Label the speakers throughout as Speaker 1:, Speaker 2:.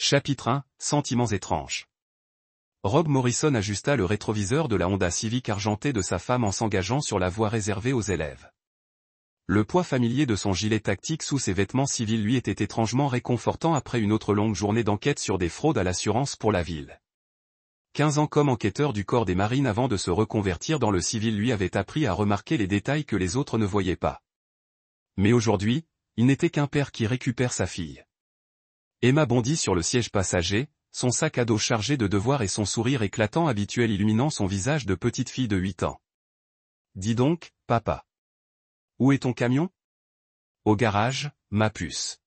Speaker 1: Chapitre 1, Sentiments étranges. Rob Morrison ajusta le rétroviseur de la Honda Civic argentée de sa femme en s'engageant sur la voie réservée aux élèves. Le poids familier de son gilet tactique sous ses vêtements civils lui était étrangement réconfortant après une autre longue journée d'enquête sur des fraudes à l'assurance pour la ville. 15 ans comme enquêteur du corps des marines avant de se reconvertir dans le civil lui avait appris à remarquer les détails que les autres ne voyaient pas. Mais aujourd'hui, il n'était qu'un père qui récupère sa fille. Emma bondit sur le siège passager, son sac à dos chargé de devoirs et son sourire éclatant habituel illuminant son visage de petite fille de 8 ans. « Dis donc, papa. Où est ton camion ? » ? « Au garage, ma puce.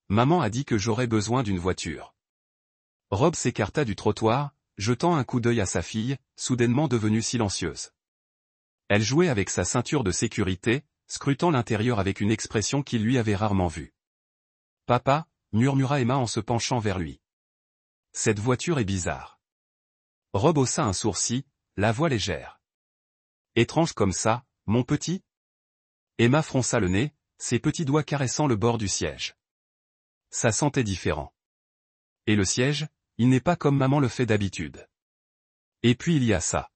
Speaker 1: Maman a dit que j'aurais besoin d'une voiture. » Rob s'écarta du trottoir, jetant un coup d'œil à sa fille, soudainement devenue silencieuse. Elle jouait avec sa ceinture de sécurité, scrutant l'intérieur avec une expression qu'il lui avait rarement vue. « Papa » murmura Emma en se penchant vers lui. « Cette voiture est bizarre. » Rob haussa un sourcil, la voix légère. « Étrange comme ça, mon petit ?» Emma fronça le nez, ses petits doigts caressant le bord du siège. Ça sentait différent. Et le siège, il n'est pas comme maman le fait d'habitude. Et puis il y a ça.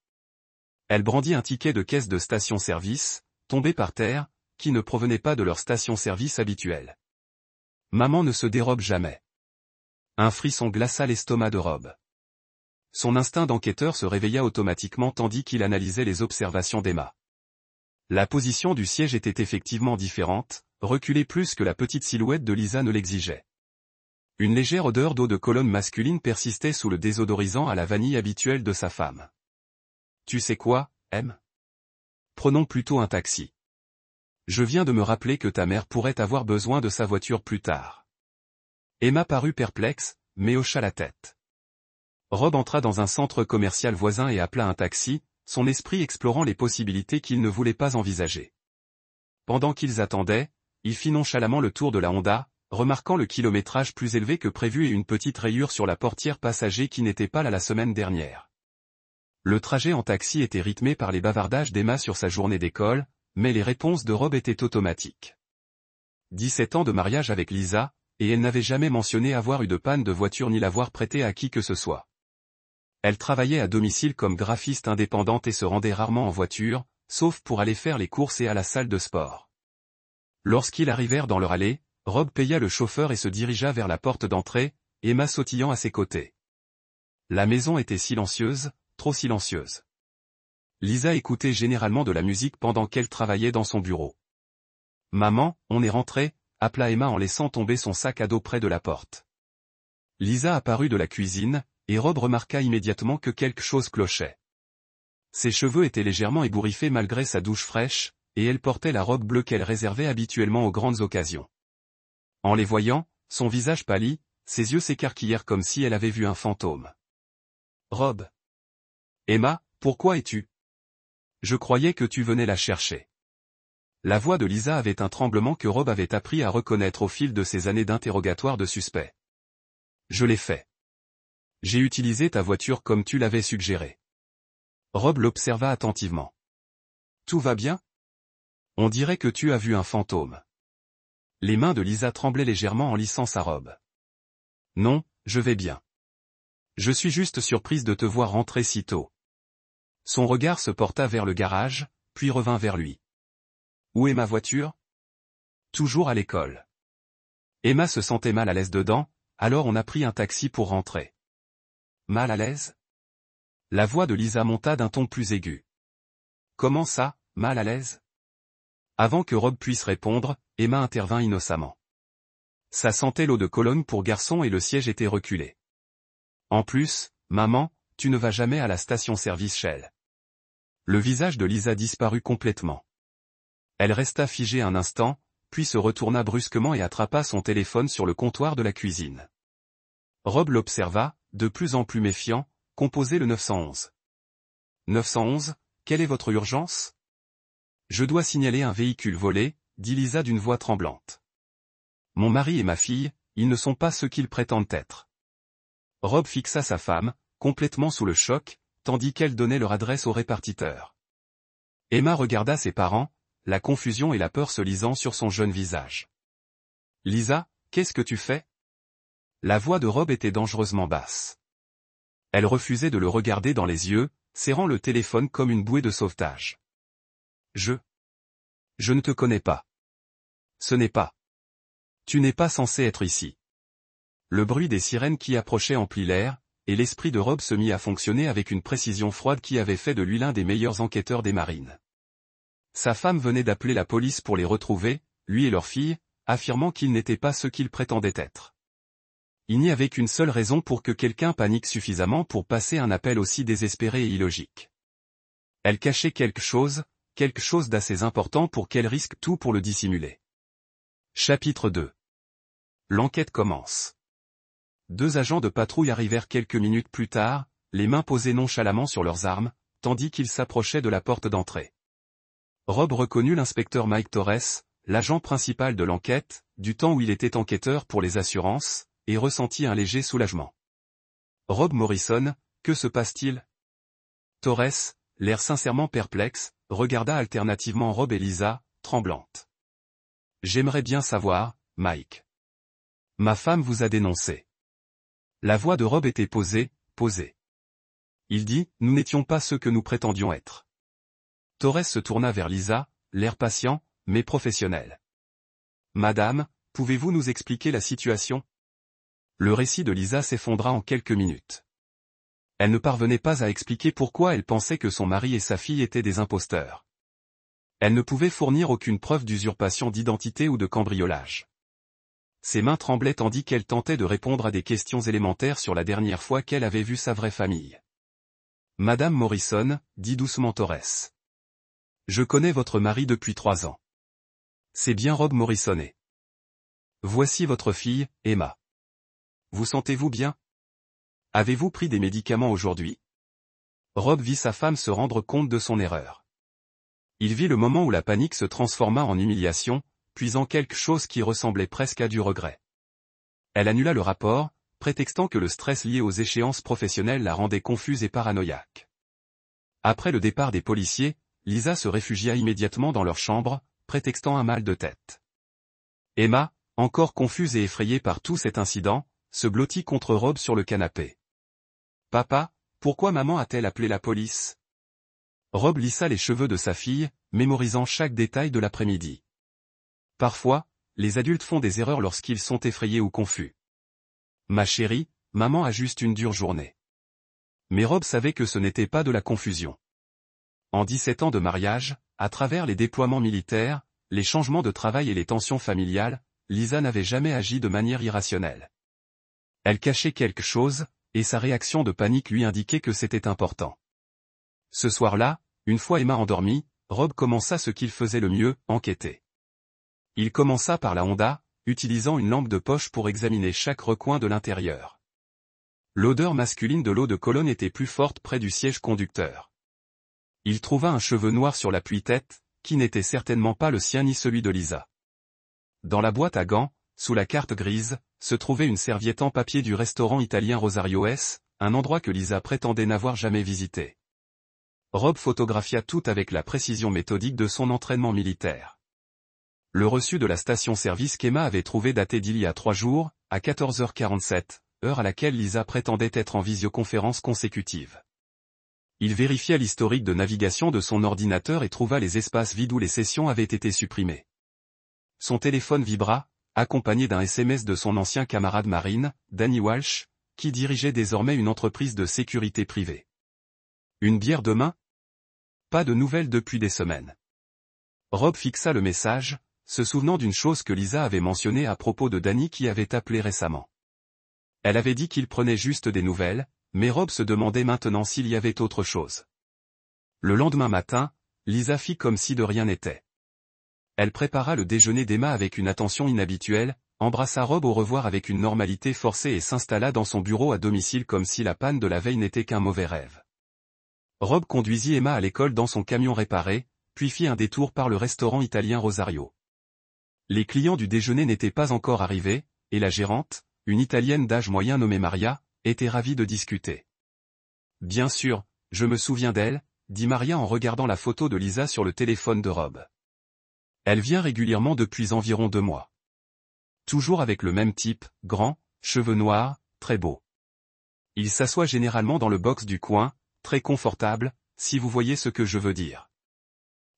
Speaker 1: Elle brandit un ticket de caisse de station-service, tombé par terre, qui ne provenait pas de leur station-service habituelle. Maman ne se dérobe jamais. Un frisson glaça l'estomac de Rob. Son instinct d'enquêteur se réveilla automatiquement tandis qu'il analysait les observations d'Emma. La position du siège était effectivement différente, reculée plus que la petite silhouette de Lisa ne l'exigeait. Une légère odeur d'eau de Cologne masculine persistait sous le désodorisant à la vanille habituel de sa femme. « Tu sais quoi, Em ? Prenons plutôt un taxi. Je viens de me rappeler que ta mère pourrait avoir besoin de sa voiture plus tard. » Emma parut perplexe, mais hocha la tête. Rob entra dans un centre commercial voisin et appela un taxi, son esprit explorant les possibilités qu'il ne voulait pas envisager. Pendant qu'ils attendaient, il fit nonchalamment le tour de la Honda, remarquant le kilométrage plus élevé que prévu et une petite rayure sur la portière passager qui n'était pas là la semaine dernière. Le trajet en taxi était rythmé par les bavardages d'Emma sur sa journée d'école, mais les réponses de Rob étaient automatiques. 17 ans de mariage avec Lisa, et elle n'avait jamais mentionné avoir eu de panne de voiture ni l'avoir prêtée à qui que ce soit. Elle travaillait à domicile comme graphiste indépendante et se rendait rarement en voiture, sauf pour aller faire les courses et à la salle de sport. Lorsqu'ils arrivèrent dans leur allée, Rob paya le chauffeur et se dirigea vers la porte d'entrée, Emma sautillant à ses côtés. La maison était silencieuse, trop silencieuse. Lisa écoutait généralement de la musique pendant qu'elle travaillait dans son bureau. « Maman, on est rentré » appela Emma en laissant tomber son sac à dos près de la porte. Lisa apparut de la cuisine, et Rob remarqua immédiatement que quelque chose clochait. Ses cheveux étaient légèrement ébouriffés malgré sa douche fraîche, et elle portait la robe bleue qu'elle réservait habituellement aux grandes occasions. En les voyant, son visage pâlit, ses yeux s'écarquillèrent comme si elle avait vu un fantôme. « Rob. Emma, pourquoi es-tu ? Je croyais que tu venais la chercher. » La voix de Lisa avait un tremblement que Rob avait appris à reconnaître au fil de ses années d'interrogatoire de suspect. « Je l'ai fait. J'ai utilisé ta voiture comme tu l'avais suggéré. » Rob l'observa attentivement. « Tout va bien ? On dirait que tu as vu un fantôme. » Les mains de Lisa tremblaient légèrement en lissant sa robe. « Non, je vais bien. Je suis juste surprise de te voir rentrer si tôt. » Son regard se porta vers le garage, puis revint vers lui. « Où est ma voiture ? » Toujours à l'école. Emma se sentait mal à l'aise dedans, alors on a pris un taxi pour rentrer. Mal à l'aise ? La voix de Lisa monta d'un ton plus aigu. Comment ça, mal à l'aise ? Avant que Rob puisse répondre, Emma intervint innocemment. Ça sentait l'eau de Cologne pour garçon et le siège était reculé. En plus, maman, tu ne vas jamais à la station-service Shell. Le visage de Lisa disparut complètement. Elle resta figée un instant, puis se retourna brusquement et attrapa son téléphone sur le comptoir de la cuisine. Rob l'observa, de plus en plus méfiant, composez le 911. 911, quelle est votre urgence ? Je dois signaler un véhicule volé, dit Lisa d'une voix tremblante. Mon mari et ma fille, ils ne sont pas ceux qu'ils prétendent être. Rob fixa sa femme, complètement sous le choc, tandis qu'elle donnait leur adresse au répartiteur. Emma regarda ses parents, la confusion et la peur se lisant sur son jeune visage. Lisa, qu'est-ce que tu fais ? La voix de Rob était dangereusement basse. Elle refusait de le regarder dans les yeux, serrant le téléphone comme une bouée de sauvetage. Je ne te connais pas. Ce n'est pas. Tu n'es pas censé être ici. Le bruit des sirènes qui approchaient emplit l'air, et l'esprit de Rob se mit à fonctionner avec une précision froide qui avait fait de lui l'un des meilleurs enquêteurs des marines. Sa femme venait d'appeler la police pour les retrouver, lui et leur fille, affirmant qu'ils n'étaient pas ce qu'ils prétendaient être. Il n'y avait qu'une seule raison pour que quelqu'un panique suffisamment pour passer un appel aussi désespéré et illogique. Elle cachait quelque chose d'assez important pour qu'elle risque tout pour le dissimuler. Chapitre 2. L'enquête commence. 2 agents de patrouille arrivèrent quelques minutes plus tard, les mains posées nonchalamment sur leurs armes, tandis qu'ils s'approchaient de la porte d'entrée. Rob reconnut l'inspecteur Mike Torres, l'agent principal de l'enquête, du temps où il était enquêteur pour les assurances, et ressentit un léger soulagement. Rob Morrison, que se passe-t-il? Torres, l'air sincèrement perplexe, regarda alternativement Rob et Lisa, tremblante. J'aimerais bien savoir, Mike. Ma femme vous a dénoncé. La voix de Rob était posée. Il dit, nous n'étions pas ceux que nous prétendions être. Torres se tourna vers Lisa, l'air patient, mais professionnel. Madame, pouvez-vous nous expliquer la situation? Le récit de Lisa s'effondra en quelques minutes. Elle ne parvenait pas à expliquer pourquoi elle pensait que son mari et sa fille étaient des imposteurs. Elle ne pouvait fournir aucune preuve d'usurpation d'identité ou de cambriolage. Ses mains tremblaient tandis qu'elle tentait de répondre à des questions élémentaires sur la dernière fois qu'elle avait vu sa vraie famille. Madame Morrison, dit doucement Torres. Je connais votre mari depuis 3 ans. C'est bien Rob Morrisonnet. Voici votre fille, Emma. Vous sentez-vous bien? Avez-vous pris des médicaments aujourd'hui? Rob vit sa femme se rendre compte de son erreur. Il vit le moment où la panique se transforma en humiliation, puis en quelque chose qui ressemblait presque à du regret. Elle annula le rapport, prétextant que le stress lié aux échéances professionnelles la rendait confuse et paranoïaque. Après le départ des policiers, Lisa se réfugia immédiatement dans leur chambre, prétextant un mal de tête. Emma, encore confuse et effrayée par tout cet incident, se blottit contre Rob sur le canapé. Papa, pourquoi maman a-t-elle appelé la police? Rob lissa les cheveux de sa fille, mémorisant chaque détail de l'après-midi. Parfois, les adultes font des erreurs lorsqu'ils sont effrayés ou confus. Ma chérie, maman a juste une dure journée. Mais Rob savait que ce n'était pas de la confusion. En 17 ans de mariage, à travers les déploiements militaires, les changements de travail et les tensions familiales, Lisa n'avait jamais agi de manière irrationnelle. Elle cachait quelque chose, et sa réaction de panique lui indiquait que c'était important. Ce soir-là, une fois Emma endormie, Rob commença ce qu'il faisait le mieux, enquêter. Il commença par la Honda, utilisant une lampe de poche pour examiner chaque recoin de l'intérieur. L'odeur masculine de l'eau de Cologne était plus forte près du siège conducteur. Il trouva un cheveu noir sur l'appui-tête, qui n'était certainement pas le sien ni celui de Lisa. Dans la boîte à gants, sous la carte grise, se trouvait une serviette en papier du restaurant italien Rosario S, un endroit que Lisa prétendait n'avoir jamais visité. Rob photographia tout avec la précision méthodique de son entraînement militaire. Le reçu de la station-service qu'Emma avait trouvé daté d'il y a 3 jours, à 14h47, heure à laquelle Lisa prétendait être en visioconférence consécutive. Il vérifia l'historique de navigation de son ordinateur et trouva les espaces vides où les sessions avaient été supprimées. Son téléphone vibra, accompagné d'un SMS de son ancien camarade marine, Danny Walsh, qui dirigeait désormais une entreprise de sécurité privée. Une bière demain? Pas de nouvelles depuis des semaines. Rob fixa le message, se souvenant d'une chose que Lisa avait mentionnée à propos de Danny qui avait appelé récemment. Elle avait dit qu'il prenait juste des nouvelles, mais Rob se demandait maintenant s'il y avait autre chose. Le lendemain matin, Lisa fit comme si de rien n'était. Elle prépara le déjeuner d'Emma avec une attention inhabituelle, embrassa Rob au revoir avec une normalité forcée et s'installa dans son bureau à domicile comme si la panne de la veille n'était qu'un mauvais rêve. Rob conduisit Emma à l'école dans son camion réparé, puis fit un détour par le restaurant italien Rosario. Les clients du déjeuner n'étaient pas encore arrivés, et la gérante, une Italienne d'âge moyen nommée Maria, était ravie de discuter. Bien sûr, je me souviens d'elle, dit Maria en regardant la photo de Lisa sur le téléphone de Rob. Elle vient régulièrement depuis environ 2 mois. Toujours avec le même type, grand, cheveux noirs, très beau. Il s'assoit généralement dans le box du coin, très confortable, si vous voyez ce que je veux dire.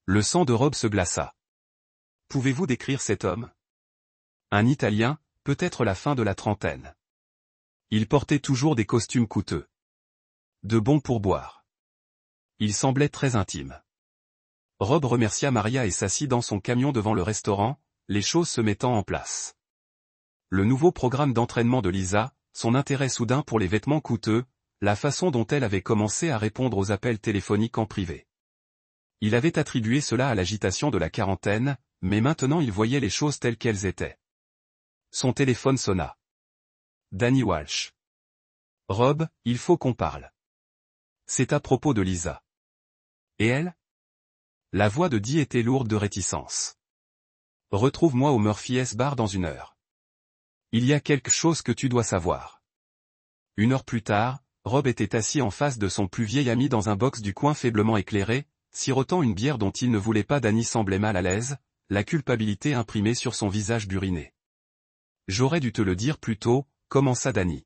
Speaker 1: Le sang de Rob se glaça. Pouvez-vous décrire cet homme? Un Italien, peut-être la fin de la trentaine. Il portait toujours des costumes coûteux. De bons pourboires. Il semblait très intime. Rob remercia Maria et s'assit dans son camion devant le restaurant, les choses se mettant en place. Le nouveau programme d'entraînement de Lisa, son intérêt soudain pour les vêtements coûteux, la façon dont elle avait commencé à répondre aux appels téléphoniques en privé. Il avait attribué cela à l'agitation de la quarantaine, mais maintenant il voyait les choses telles qu'elles étaient. Son téléphone sonna. Danny Walsh. Rob, il faut qu'on parle. C'est à propos de Lisa. Et elle? La voix de Dee était lourde de réticence. Retrouve-moi au Murphy S Bar dans 1 heure. Il y a quelque chose que tu dois savoir. 1 heure plus tard, Rob était assis en face de son plus vieil ami dans un box du coin faiblement éclairé, sirotant une bière dont il ne voulait pas. Danny semblait mal à l'aise, la culpabilité imprimée sur son visage buriné. J'aurais dû te le dire plus tôt, commença Danny.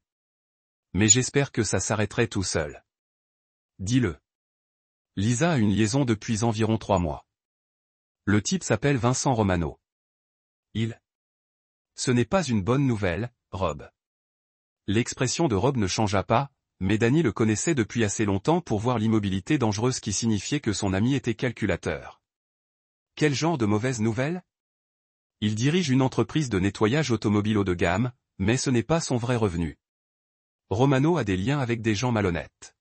Speaker 1: Mais j'espère que ça s'arrêterait tout seul. Dis-le. Lisa a une liaison depuis environ 3 mois. Le type s'appelle Vincent Romano. Ce n'est pas une bonne nouvelle, Rob. L'expression de Rob ne changea pas, mais Danny le connaissait depuis assez longtemps pour voir l'immobilité dangereuse qui signifiait que son ami était calculateur. Quel genre de mauvaise nouvelle? Il dirige une entreprise de nettoyage automobile haut de gamme, mais ce n'est pas son vrai revenu. Romano a des liens avec des gens malhonnêtes.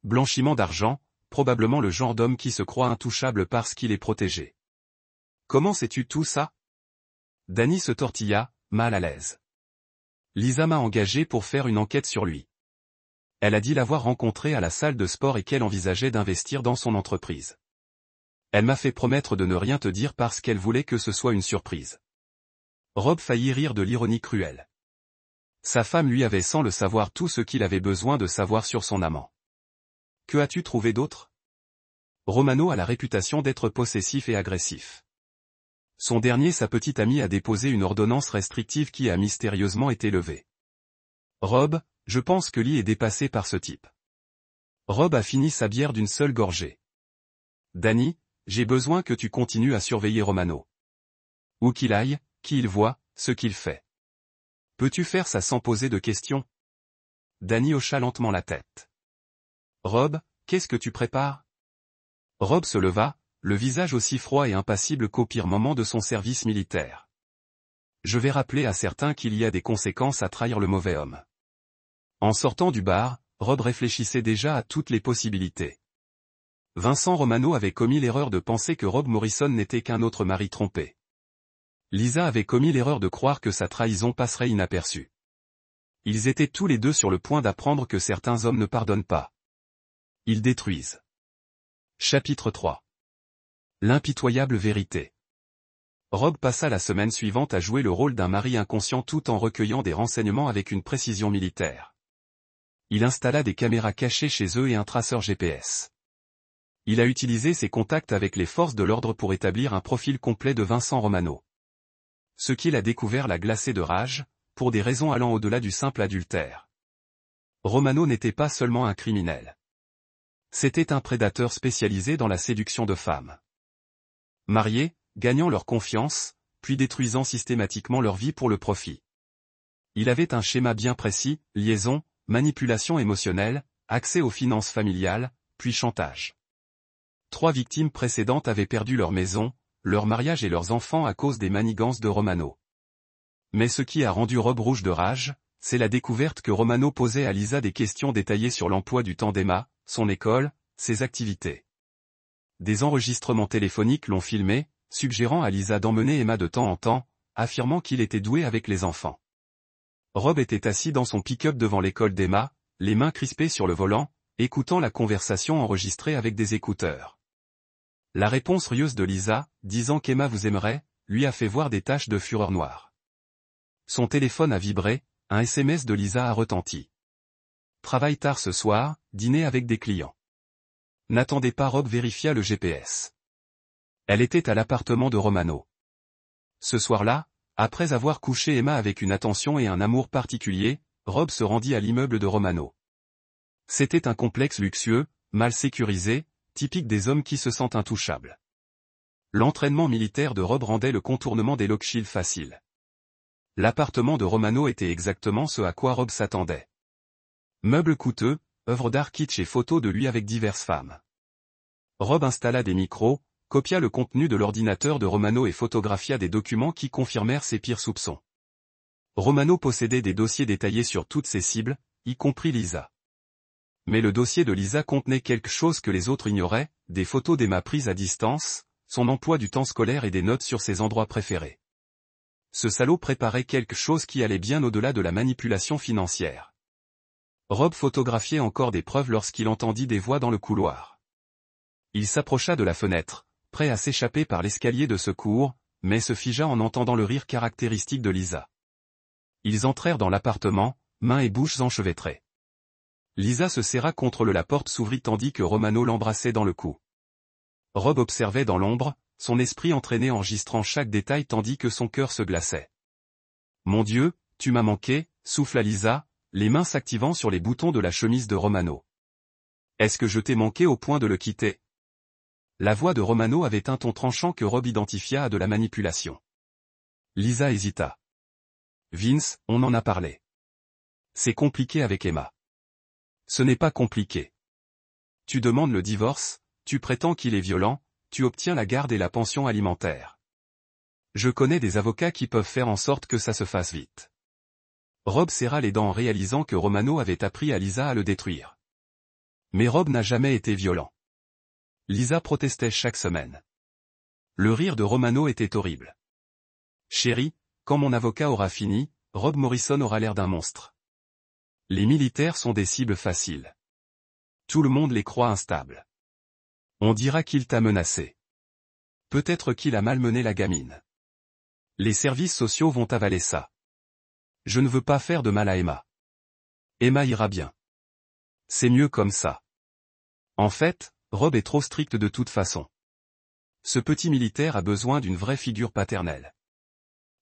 Speaker 1: Blanchiment d'argent, probablement le genre d'homme qui se croit intouchable parce qu'il est protégé. Comment sais-tu tout ça? Danny se tortilla, mal à l'aise. Lisa m'a engagé pour faire une enquête sur lui. Elle a dit l'avoir rencontré à la salle de sport et qu'elle envisageait d'investir dans son entreprise. Elle m'a fait promettre de ne rien te dire parce qu'elle voulait que ce soit une surprise. Rob faillit rire de l'ironie cruelle. Sa femme lui avait sans le savoir tout ce qu'il avait besoin de savoir sur son amant. Que as-tu trouvé d'autre? Romano a la réputation d'être possessif et agressif. Sa petite amie a déposé une ordonnance restrictive qui a mystérieusement été levée. Rob, je pense que Lee est dépassé par ce type. Rob a fini sa bière d'une seule gorgée. Danny, j'ai besoin que tu continues à surveiller Romano. Où qu'il aille, qui il voit, ce qu'il fait. Peux-tu faire ça sans poser de questions? Danny hocha lentement la tête. Rob, qu'est-ce que tu prépares? Rob se leva, le visage aussi froid et impassible qu'au pire moment de son service militaire. Je vais rappeler à certains qu'il y a des conséquences à trahir le mauvais homme. En sortant du bar, Rob réfléchissait déjà à toutes les possibilités. Vincent Romano avait commis l'erreur de penser que Rob Morrison n'était qu'un autre mari trompé. Lisa avait commis l'erreur de croire que sa trahison passerait inaperçue. Ils étaient tous les deux sur le point d'apprendre que certains hommes ne pardonnent pas. Ils détruisent. Chapitre 3. L'impitoyable vérité. Rob passa la semaine suivante à jouer le rôle d'un mari inconscient tout en recueillant des renseignements avec une précision militaire. Il installa des caméras cachées chez eux et un traceur GPS. Il a utilisé ses contacts avec les forces de l'ordre pour établir un profil complet de Vincent Romano. Ce qu'il a découvert l'a glacé de rage, pour des raisons allant au-delà du simple adultère. Romano n'était pas seulement un criminel. C'était un prédateur spécialisé dans la séduction de femmes. Mariés, gagnant leur confiance, puis détruisant systématiquement leur vie pour le profit. Il avait un schéma bien précis, liaison, manipulation émotionnelle, accès aux finances familiales, puis chantage. 3 victimes précédentes avaient perdu leur maison, leur mariage et leurs enfants à cause des manigances de Romano. Mais ce qui a rendu Rob rouge de rage, c'est la découverte que Romano posait à Lisa des questions détaillées sur l'emploi du temps d'Emma, son école, ses activités. Des enregistrements téléphoniques l'ont filmé, suggérant à Lisa d'emmener Emma de temps en temps, affirmant qu'il était doué avec les enfants. Rob était assis dans son pick-up devant l'école d'Emma, les mains crispées sur le volant, écoutant la conversation enregistrée avec des écouteurs. La réponse rieuse de Lisa, disant qu'Emma vous aimerait, lui a fait voir des taches de fureur noire. Son téléphone a vibré, un SMS de Lisa a retenti. Travaille tard ce soir, dîner avec des clients. N'attendez pas. Rob vérifia le GPS. Elle était à l'appartement de Romano. Ce soir-là, Après avoir couché Emma avec une attention et un amour particulier, Rob se rendit à l'immeuble de Romano. C'était un complexe luxueux, mal sécurisé, typique des hommes qui se sentent intouchables. L'entraînement militaire de Rob rendait le contournement des Lockheed facile. L'appartement de Romano était exactement ce à quoi Rob s'attendait. Meubles coûteux, œuvres d'art kitsch et photos de lui avec diverses femmes. Rob installa des micros, copia le contenu de l'ordinateur de Romano et photographia des documents qui confirmèrent ses pires soupçons. Romano possédait des dossiers détaillés sur toutes ses cibles, y compris Lisa. Mais le dossier de Lisa contenait quelque chose que les autres ignoraient, des photos d'Emma prises à distance, son emploi du temps scolaire et des notes sur ses endroits préférés. Ce salaud préparait quelque chose qui allait bien au-delà de la manipulation financière. Rob photographiait encore des preuves lorsqu'il entendit des voix dans le couloir. Il s'approcha de la fenêtre, prêt à s'échapper par l'escalier de secours, mais se figea en entendant le rire caractéristique de Lisa. Ils entrèrent dans l'appartement, mains et bouches enchevêtrées. Lisa se serra contre la porte s'ouvrit tandis que Romano l'embrassait dans le cou. Rob observait dans l'ombre, son esprit entraîné enregistrant chaque détail tandis que son cœur se glaçait. « Mon Dieu, tu m'as manqué » souffla Lisa, les mains s'activant sur les boutons de la chemise de Romano. « Est-ce que je t'ai manqué au point de le quitter ?» La voix de Romano avait un ton tranchant que Rob identifia à de la manipulation. Lisa hésita. « Vince, on en a parlé. C'est compliqué avec Emma. » Ce n'est pas compliqué. Tu demandes le divorce, tu prétends qu'il est violent, tu obtiens la garde et la pension alimentaire. Je connais des avocats qui peuvent faire en sorte que ça se fasse vite. Rob serra les dents en réalisant que Romano avait appris à Lisa à le détruire. Mais Rob n'a jamais été violent. Lisa protestait chaque semaine. Le rire de Romano était horrible. Chérie, quand mon avocat aura fini, Rob Morrison aura l'air d'un monstre. Les militaires sont des cibles faciles. Tout le monde les croit instables. On dira qu'il t'a menacé. Peut-être qu'il a malmené la gamine. Les services sociaux vont avaler ça. Je ne veux pas faire de mal à Emma. Emma ira bien. C'est mieux comme ça. En fait, Rob est trop strict de toute façon. Ce petit militaire a besoin d'une vraie figure paternelle.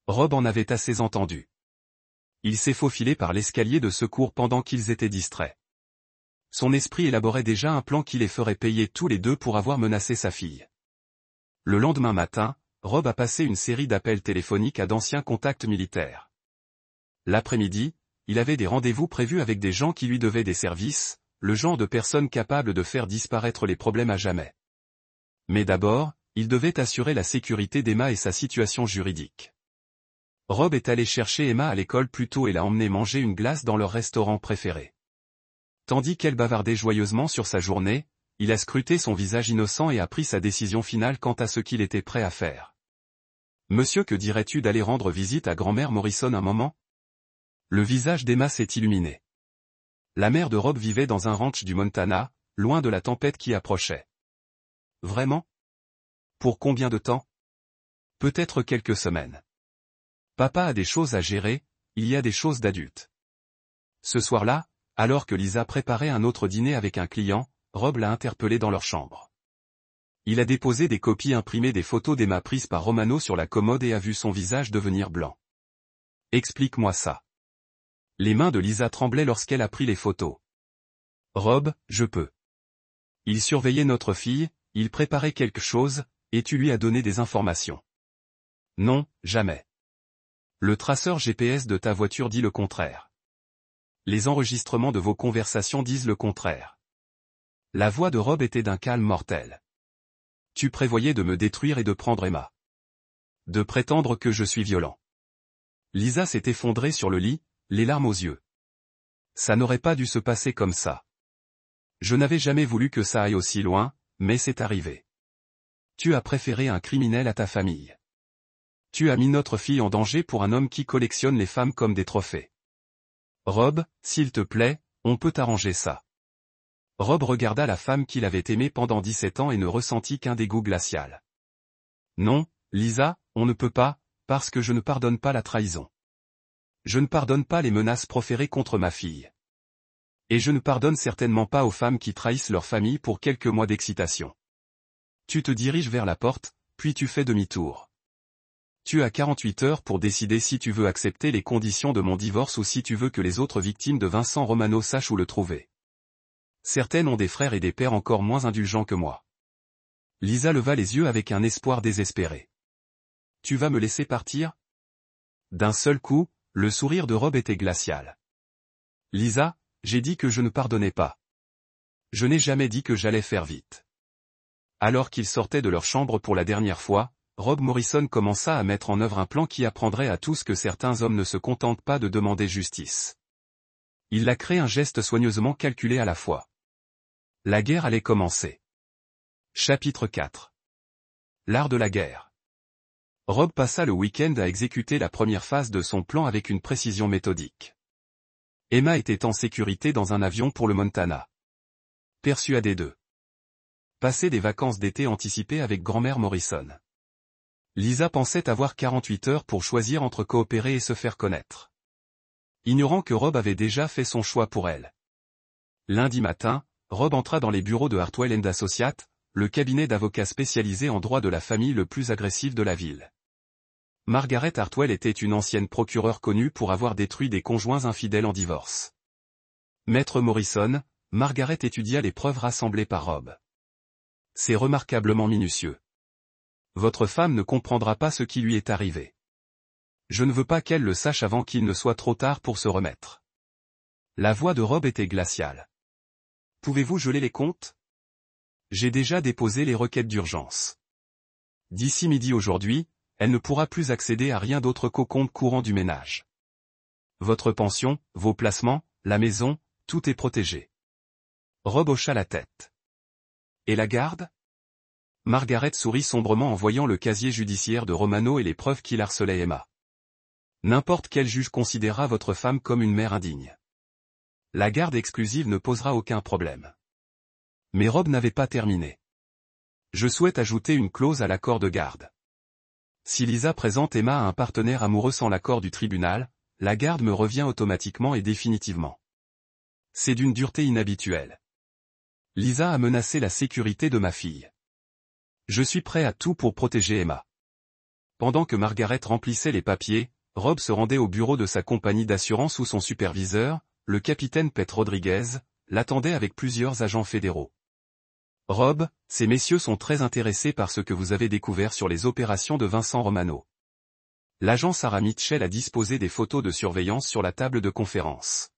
Speaker 1: Rob en avait assez entendu. Il s'est faufilé par l'escalier de secours pendant qu'ils étaient distraits. Son esprit élaborait déjà un plan qui les ferait payer tous les deux pour avoir menacé sa fille. Le lendemain matin, Rob a passé une série d'appels téléphoniques à d'anciens contacts militaires. L'après-midi, il avait des rendez-vous prévus avec des gens qui lui devaient des services, le genre de personnes capables de faire disparaître les problèmes à jamais. Mais d'abord, il devait assurer la sécurité d'Emma et sa situation juridique. Rob est allé chercher Emma à l'école plus tôt et l'a emmenée manger une glace dans leur restaurant préféré. Tandis qu'elle bavardait joyeusement sur sa journée, il a scruté son visage innocent et a pris sa décision finale quant à ce qu'il était prêt à faire. « Monsieur, que dirais-tu d'aller rendre visite à grand-mère Morrison un moment ?» Le visage d'Emma s'est illuminé. La mère de Rob vivait dans un ranch du Montana, loin de la tempête qui approchait. « Vraiment ? Pour combien de temps ? Peut-être quelques semaines. Papa a des choses à gérer, il y a des choses d'adultes. » Ce soir-là, alors que Lisa préparait un autre dîner avec un client, Rob l'a interpellé dans leur chambre. Il a déposé des copies imprimées des photos d'Emma prises par Romano sur la commode et a vu son visage devenir blanc. « Explique-moi ça. » Les mains de Lisa tremblaient lorsqu'elle a pris les photos. « Rob, je peux. Il surveillait notre fille, il préparait quelque chose, et tu lui as donné des informations. » Non, jamais. Le traceur GPS de ta voiture dit le contraire. Les enregistrements de vos conversations disent le contraire. La voix de Rob était d'un calme mortel. Tu prévoyais de me détruire et de prendre Emma. De prétendre que je suis violent. Lisa s'est effondrée sur le lit, les larmes aux yeux. Ça n'aurait pas dû se passer comme ça. Je n'avais jamais voulu que ça aille aussi loin, mais c'est arrivé. Tu as préféré un criminel à ta famille. Tu as mis notre fille en danger pour un homme qui collectionne les femmes comme des trophées. Rob, s'il te plaît, on peut arranger ça. Rob regarda la femme qu'il avait aimée pendant 17 ans et ne ressentit qu'un dégoût glacial. Non, Lisa, on ne peut pas, parce que je ne pardonne pas la trahison. Je ne pardonne pas les menaces proférées contre ma fille. Et je ne pardonne certainement pas aux femmes qui trahissent leur famille pour quelques mois d'excitation. Tu te diriges vers la porte, puis tu fais demi-tour. Tu as 48 heures pour décider si tu veux accepter les conditions de mon divorce ou si tu veux que les autres victimes de Vincent Romano sachent où le trouver. Certaines ont des frères et des pères encore moins indulgents que moi. Lisa leva les yeux avec un espoir désespéré. Tu vas me laisser partir? D'un seul coup, le sourire de Rob était glacial. Lisa, j'ai dit que je ne pardonnais pas. Je n'ai jamais dit que j'allais faire vite. Alors qu'ils sortaient de leur chambre pour la dernière fois, Rob Morrison commença à mettre en œuvre un plan qui apprendrait à tous que certains hommes ne se contentent pas de demander justice. Il a créé un geste soigneusement calculé à la fois. La guerre allait commencer. Chapitre 4. L'art de la guerre. Rob passa le week-end à exécuter la première phase de son plan avec une précision méthodique. Emma était en sécurité dans un avion pour le Montana. Persuadée d'eux. Passer des vacances d'été anticipées avec grand-mère Morrison. Lisa pensait avoir 48 heures pour choisir entre coopérer et se faire connaître. Ignorant que Rob avait déjà fait son choix pour elle. Lundi matin, Rob entra dans les bureaux de Hartwell & Associates, le cabinet d'avocats spécialisé en droit de la famille le plus agressif de la ville. Margaret Hartwell était une ancienne procureure connue pour avoir détruit des conjoints infidèles en divorce. Maître Morrison, Margaret étudia les preuves rassemblées par Rob. C'est remarquablement minutieux. Votre femme ne comprendra pas ce qui lui est arrivé. Je ne veux pas qu'elle le sache avant qu'il ne soit trop tard pour se remettre. La voix de Rob était glaciale. Pouvez-vous geler les comptes? J'ai déjà déposé les requêtes d'urgence. D'ici midi aujourd'hui, elle ne pourra plus accéder à rien d'autre qu'au compte courant du ménage. Votre pension, vos placements, la maison, tout est protégé. Rob hocha la tête. Et la garde? Margaret sourit sombrement en voyant le casier judiciaire de Romano et les preuves qu'il harcelait Emma. N'importe quel juge considérera votre femme comme une mère indigne. La garde exclusive ne posera aucun problème. Mais Rob n'avait pas terminé. Je souhaite ajouter une clause à l'accord de garde. Si Lisa présente Emma à un partenaire amoureux sans l'accord du tribunal, la garde me revient automatiquement et définitivement. C'est d'une dureté inhabituelle. Lisa a menacé la sécurité de ma fille. Je suis prêt à tout pour protéger Emma. Pendant que Margaret remplissait les papiers, Rob se rendait au bureau de sa compagnie d'assurance où son superviseur, le capitaine Pete Rodriguez, l'attendait avec plusieurs agents fédéraux. Rob, ces messieurs sont très intéressés par ce que vous avez découvert sur les opérations de Vincent Romano. L'agent Sarah Mitchell a disposé des photos de surveillance sur la table de conférence.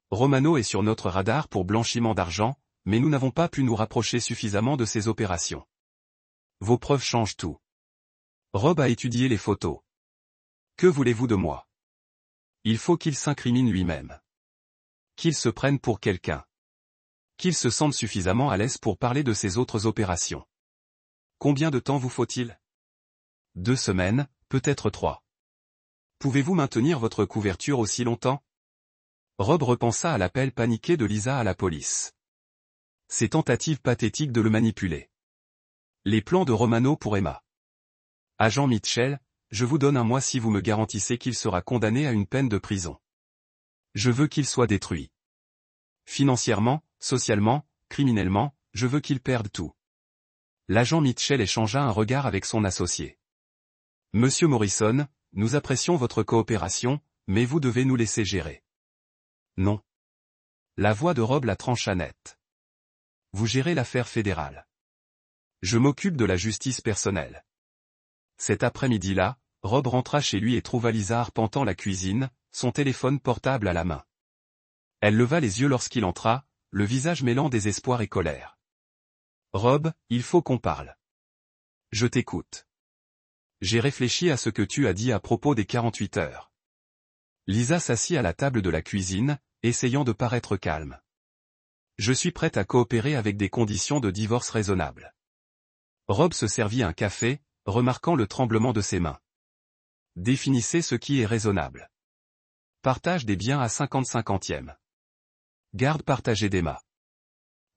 Speaker 1: Romano est sur notre radar pour blanchiment d'argent, mais nous n'avons pas pu nous rapprocher suffisamment de ces opérations. Vos preuves changent tout. Rob a étudié les photos. Que voulez-vous de moi? Il faut qu'il s'incrimine lui-même. Qu'il se prenne pour quelqu'un. Qu'il se sente suffisamment à l'aise pour parler de ses autres opérations. Combien de temps vous faut-il? 2 semaines, peut-être 3. Pouvez-vous maintenir votre couverture aussi longtemps? Rob repensa à l'appel paniqué de Lisa à la police. Ses tentatives pathétiques de le manipuler. Les plans de Romano pour Emma. Agent Mitchell, je vous donne un mois si vous me garantissez qu'il sera condamné à une peine de prison. Je veux qu'il soit détruit. Financièrement, socialement, criminellement, je veux qu'il perde tout. L'agent Mitchell échangea un regard avec son associé. Monsieur Morrison, nous apprécions votre coopération, mais vous devez nous laisser gérer. Non. La voix de Rob la trancha net. Vous gérez l'affaire fédérale. Je m'occupe de la justice personnelle. Cet après-midi-là, Rob rentra chez lui et trouva Lisa arpentant la cuisine, son téléphone portable à la main. Elle leva les yeux lorsqu'il entra, le visage mêlant désespoir et colère. Rob, il faut qu'on parle. Je t'écoute. J'ai réfléchi à ce que tu as dit à propos des 48 heures. Lisa s'assit à la table de la cuisine, essayant de paraître calme. Je suis prête à coopérer avec des conditions de divorce raisonnables. Rob se servit un café, remarquant le tremblement de ses mains. Définissez ce qui est raisonnable. Partage des biens à 50-50e. Garde partagée d'Emma.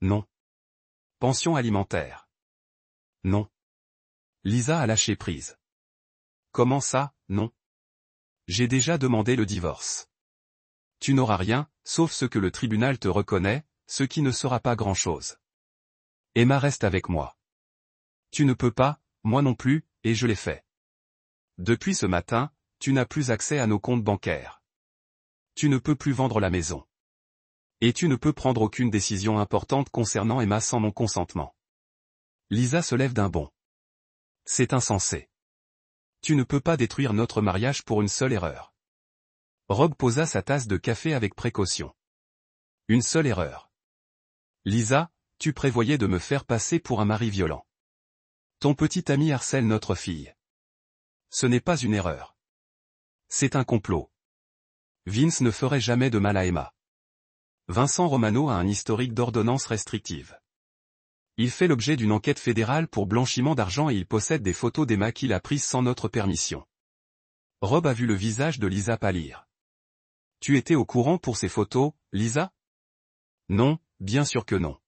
Speaker 1: Non. Pension alimentaire. Non. Lisa a lâché prise. Comment ça, non? J'ai déjà demandé le divorce. Tu n'auras rien, sauf ce que le tribunal te reconnaît, ce qui ne sera pas grand-chose. Emma reste avec moi. Tu ne peux pas, moi non plus, et je l'ai fait. Depuis ce matin, tu n'as plus accès à nos comptes bancaires. Tu ne peux plus vendre la maison. Et tu ne peux prendre aucune décision importante concernant Emma sans mon consentement. Lisa se lève d'un bond. C'est insensé. Tu ne peux pas détruire notre mariage pour une seule erreur. Rob posa sa tasse de café avec précaution. Une seule erreur. Lisa, tu prévoyais de me faire passer pour un mari violent. Ton petit ami harcèle notre fille. Ce n'est pas une erreur. C'est un complot. Vince ne ferait jamais de mal à Emma. Vincent Romano a un historique d'ordonnances restrictives. Il fait l'objet d'une enquête fédérale pour blanchiment d'argent et il possède des photos d'Emma qu'il a prises sans notre permission. Rob a vu le visage de Lisa pâlir. Tu étais au courant pour ces photos, Lisa? Non, bien sûr que non.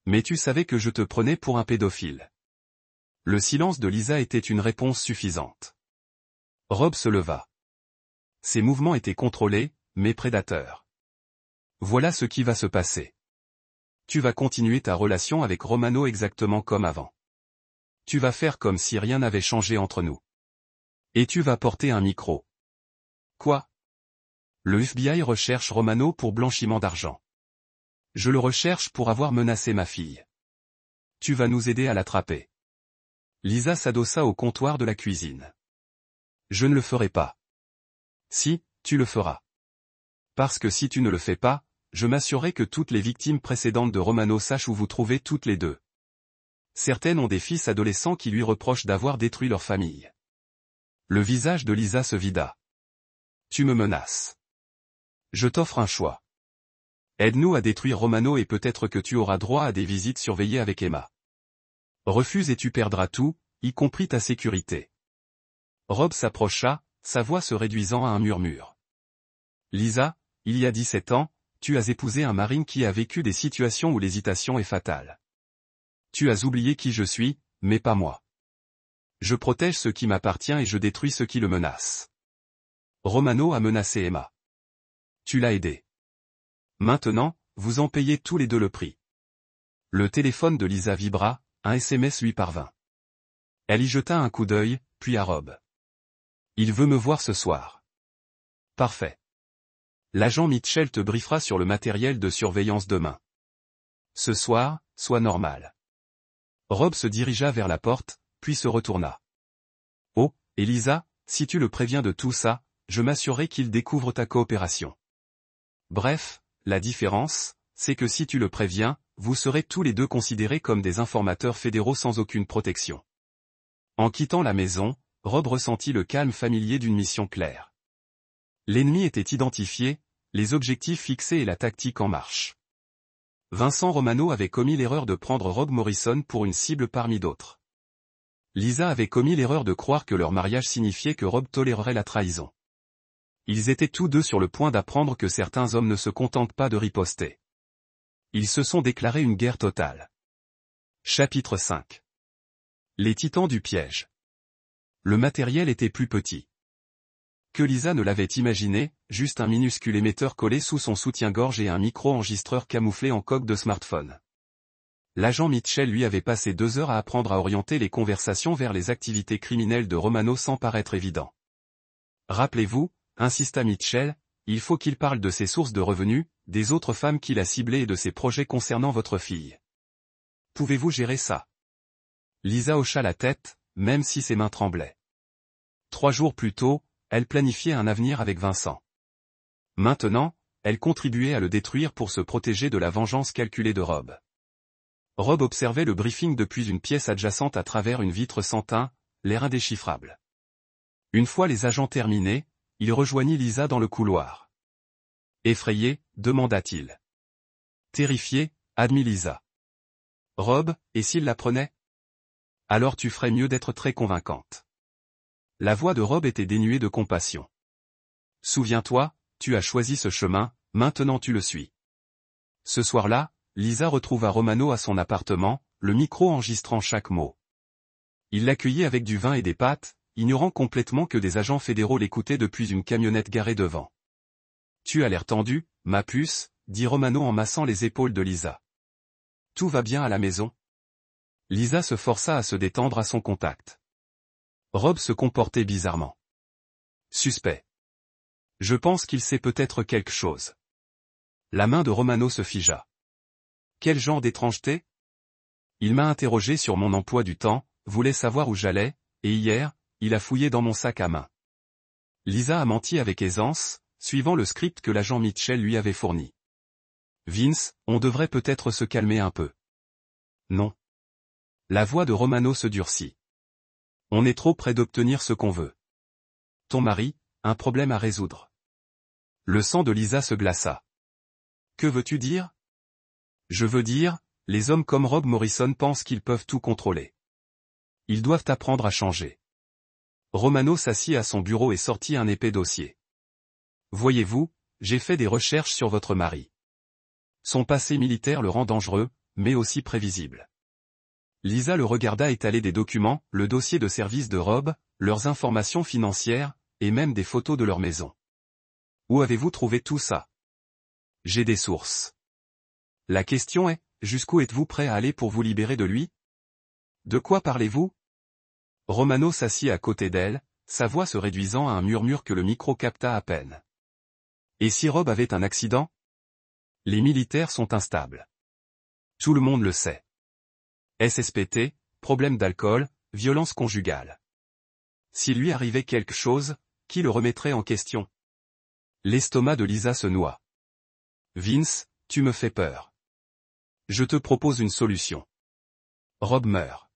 Speaker 1: Mais tu savais que je te prenais pour un pédophile. Le silence de Lisa était une réponse suffisante. Rob se leva. Ses mouvements étaient contrôlés, mais prédateurs. Voilà ce qui va se passer. Tu vas continuer ta relation avec Romano exactement comme avant. Tu vas faire comme si rien n'avait changé entre nous. Et tu vas porter un micro. Quoi? Le FBI recherche Romano pour blanchiment d'argent. Je le recherche pour avoir menacé ma fille. Tu vas nous aider à l'attraper. Lisa s'adossa au comptoir de la cuisine. Je ne le ferai pas. Si, tu le feras. Parce que si tu ne le fais pas, je m'assurerai que toutes les victimes précédentes de Romano sachent où vous trouvez toutes les deux. Certaines ont des fils adolescents qui lui reprochent d'avoir détruit leur famille. Le visage de Lisa se vida. Tu me menaces. Je t'offre un choix. Aide-nous à détruire Romano et peut-être que tu auras droit à des visites surveillées avec Emma. Refuse et tu perdras tout, y compris ta sécurité. Rob s'approcha, sa voix se réduisant à un murmure. Lisa, il y a 17 ans, tu as épousé un marine qui a vécu des situations où l'hésitation est fatale. Tu as oublié qui je suis, mais pas moi. Je protège ce qui m'appartient et je détruis ce qui le menace. Romano a menacé Emma. Tu l'as aidé. Maintenant, vous en payez tous les deux le prix. Le téléphone de Lisa vibra, un SMS lui parvint. Elle y jeta un coup d'œil, puis à Rob. Il veut me voir ce soir. Parfait. L'agent Mitchell te briefera sur le matériel de surveillance demain. Ce soir, sois normal. Rob se dirigea vers la porte, puis se retourna. Oh, Elisa, si tu le préviens de tout ça, je m'assurerai qu'il découvre ta coopération. Bref, la différence, c'est que si tu le préviens, vous serez tous les deux considérés comme des informateurs fédéraux sans aucune protection. En quittant la maison, Rob ressentit le calme familier d'une mission claire. L'ennemi était identifié, les objectifs fixés et la tactique en marche. Vincent Romano avait commis l'erreur de prendre Rob Morrison pour une cible parmi d'autres. Lisa avait commis l'erreur de croire que leur mariage signifiait que Rob tolérerait la trahison. Ils étaient tous deux sur le point d'apprendre que certains hommes ne se contentent pas de riposter. Ils se sont déclarés une guerre totale. Chapitre 5. Les titans du piège. Le matériel était plus petit que Lisa ne l'avait imaginé, juste un minuscule émetteur collé sous son soutien-gorge et un micro-enregistreur camouflé en coque de smartphone. L'agent Mitchell lui avait passé 2 heures à apprendre à orienter les conversations vers les activités criminelles de Romano sans paraître évident. Rappelez-vous, insista Mitchell, il faut qu'il parle de ses sources de revenus, des autres femmes qu'il a ciblées et de ses projets concernant votre fille. Pouvez-vous gérer ça? Lisa hocha la tête, même si ses mains tremblaient. 3 jours plus tôt, elle planifiait un avenir avec Vincent. Maintenant, elle contribuait à le détruire pour se protéger de la vengeance calculée de Rob. Rob observait le briefing depuis une pièce adjacente à travers une vitre sans teint, l'air indéchiffrable. Une fois les agents terminés, il rejoignit Lisa dans le couloir. Effrayé, demanda-t-il. Terrifié, admit Lisa. Rob, et s'il la prenait? Alors tu ferais mieux d'être très convaincante. La voix de Rob était dénuée de compassion. Souviens-toi, tu as choisi ce chemin, maintenant tu le suis. Ce soir-là, Lisa retrouva Romano à son appartement, le micro enregistrant chaque mot. Il l'accueillit avec du vin et des pâtes, ignorant complètement que des agents fédéraux l'écoutaient depuis une camionnette garée devant. Tu as l'air tendu, ma puce, dit Romano en massant les épaules de Lisa. Tout va bien à la maison? Lisa se força à se détendre à son contact. Rob se comportait bizarrement. Suspect. Je pense qu'il sait peut-être quelque chose. La main de Romano se figea. Quel genre d'étrangeté? Il m'a interrogé sur mon emploi du temps, voulait savoir où j'allais, et hier, il a fouillé dans mon sac à main. Lisa a menti avec aisance, suivant le script que l'agent Mitchell lui avait fourni. Vince, on devrait peut-être se calmer un peu. Non. La voix de Romano se durcit. On est trop près d'obtenir ce qu'on veut. Ton mari, un problème à résoudre. Le sang de Lisa se glaça. Que veux-tu dire? Je veux dire, les hommes comme Rob Morrison pensent qu'ils peuvent tout contrôler. Ils doivent apprendre à changer. Romano s'assit à son bureau et sortit un épais dossier. Voyez-vous, j'ai fait des recherches sur votre mari. Son passé militaire le rend dangereux, mais aussi prévisible. Lisa le regarda étaler des documents, le dossier de service de Rob, leurs informations financières, et même des photos de leur maison. Où avez-vous trouvé tout ça? J'ai des sources. La question est, jusqu'où êtes-vous prêt à aller pour vous libérer de lui? De quoi parlez-vous? Romano s'assit à côté d'elle, sa voix se réduisant à un murmure que le micro capta à peine. Et si Rob avait un accident? Les militaires sont instables. Tout le monde le sait. SSPT, problème d'alcool, violence conjugale. S'il lui arrivait quelque chose, qui le remettrait en question? L'estomac de Lisa se noie. Vince, tu me fais peur. Je te propose une solution. Rob meurt.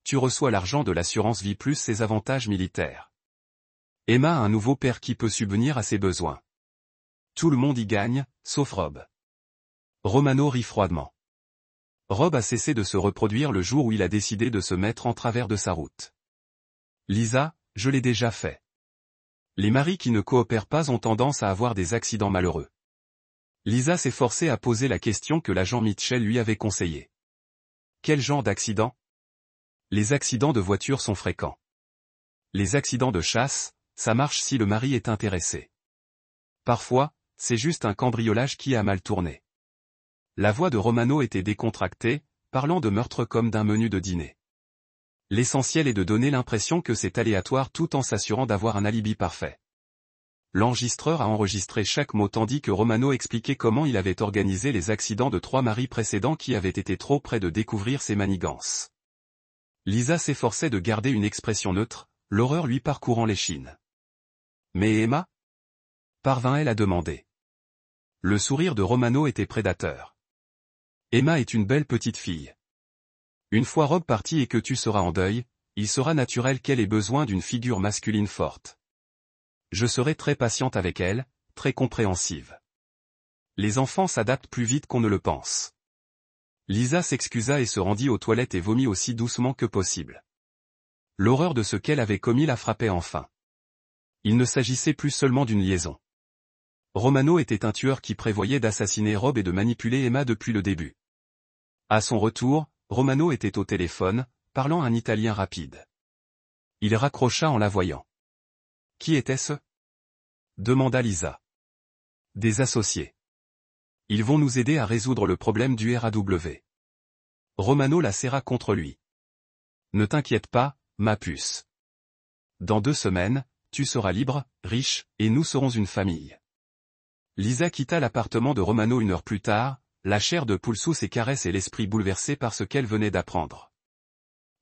Speaker 1: Tu reçois l'argent de l'assurance vie plus ses avantages militaires. Emma a un nouveau père qui peut subvenir à ses besoins. Tout le monde y gagne, sauf Rob. Romano rit froidement. Rob a cessé de se reproduire le jour où il a décidé de se mettre en travers de sa route. Lisa, je l'ai déjà fait. Les maris qui ne coopèrent pas ont tendance à avoir des accidents malheureux. Lisa s'est forcée à poser la question que l'agent Mitchell lui avait conseillée. Quel genre d'accident? Les accidents de voiture sont fréquents. Les accidents de chasse, ça marche si le mari est intéressé. Parfois, c'est juste un cambriolage qui a mal tourné. La voix de Romano était décontractée, parlant de meurtre comme d'un menu de dîner. L'essentiel est de donner l'impression que c'est aléatoire tout en s'assurant d'avoir un alibi parfait. L'enregistreur a enregistré chaque mot tandis que Romano expliquait comment il avait organisé les accidents de 3 maris précédents qui avaient été trop près de découvrir ses manigances. Lisa s'efforçait de garder une expression neutre, l'horreur lui parcourant l'échine. Mais Emma? Parvint-elle à demander. Le sourire de Romano était prédateur. Emma est une belle petite fille. Une fois Rob parti et que tu seras en deuil, il sera naturel qu'elle ait besoin d'une figure masculine forte. Je serai très patiente avec elle, très compréhensive. Les enfants s'adaptent plus vite qu'on ne le pense. Lisa s'excusa et se rendit aux toilettes et vomit aussi doucement que possible. L'horreur de ce qu'elle avait commis la frappait enfin. Il ne s'agissait plus seulement d'une liaison. Romano était un tueur qui prévoyait d'assassiner Rob et de manipuler Emma depuis le début. À son retour, Romano était au téléphone, parlant un italien rapide. Il raccrocha en la voyant. Qui était-ce? Demanda Lisa. Des associés. Ils vont nous aider à résoudre le problème du RAW. Romano la serra contre lui. Ne t'inquiète pas, ma puce. Dans 2 semaines, tu seras libre, riche, et nous serons une famille. Lisa quitta l'appartement de Romano 1 heure plus tard, la chair de poule sous ses caresses et l'esprit bouleversé par ce qu'elle venait d'apprendre.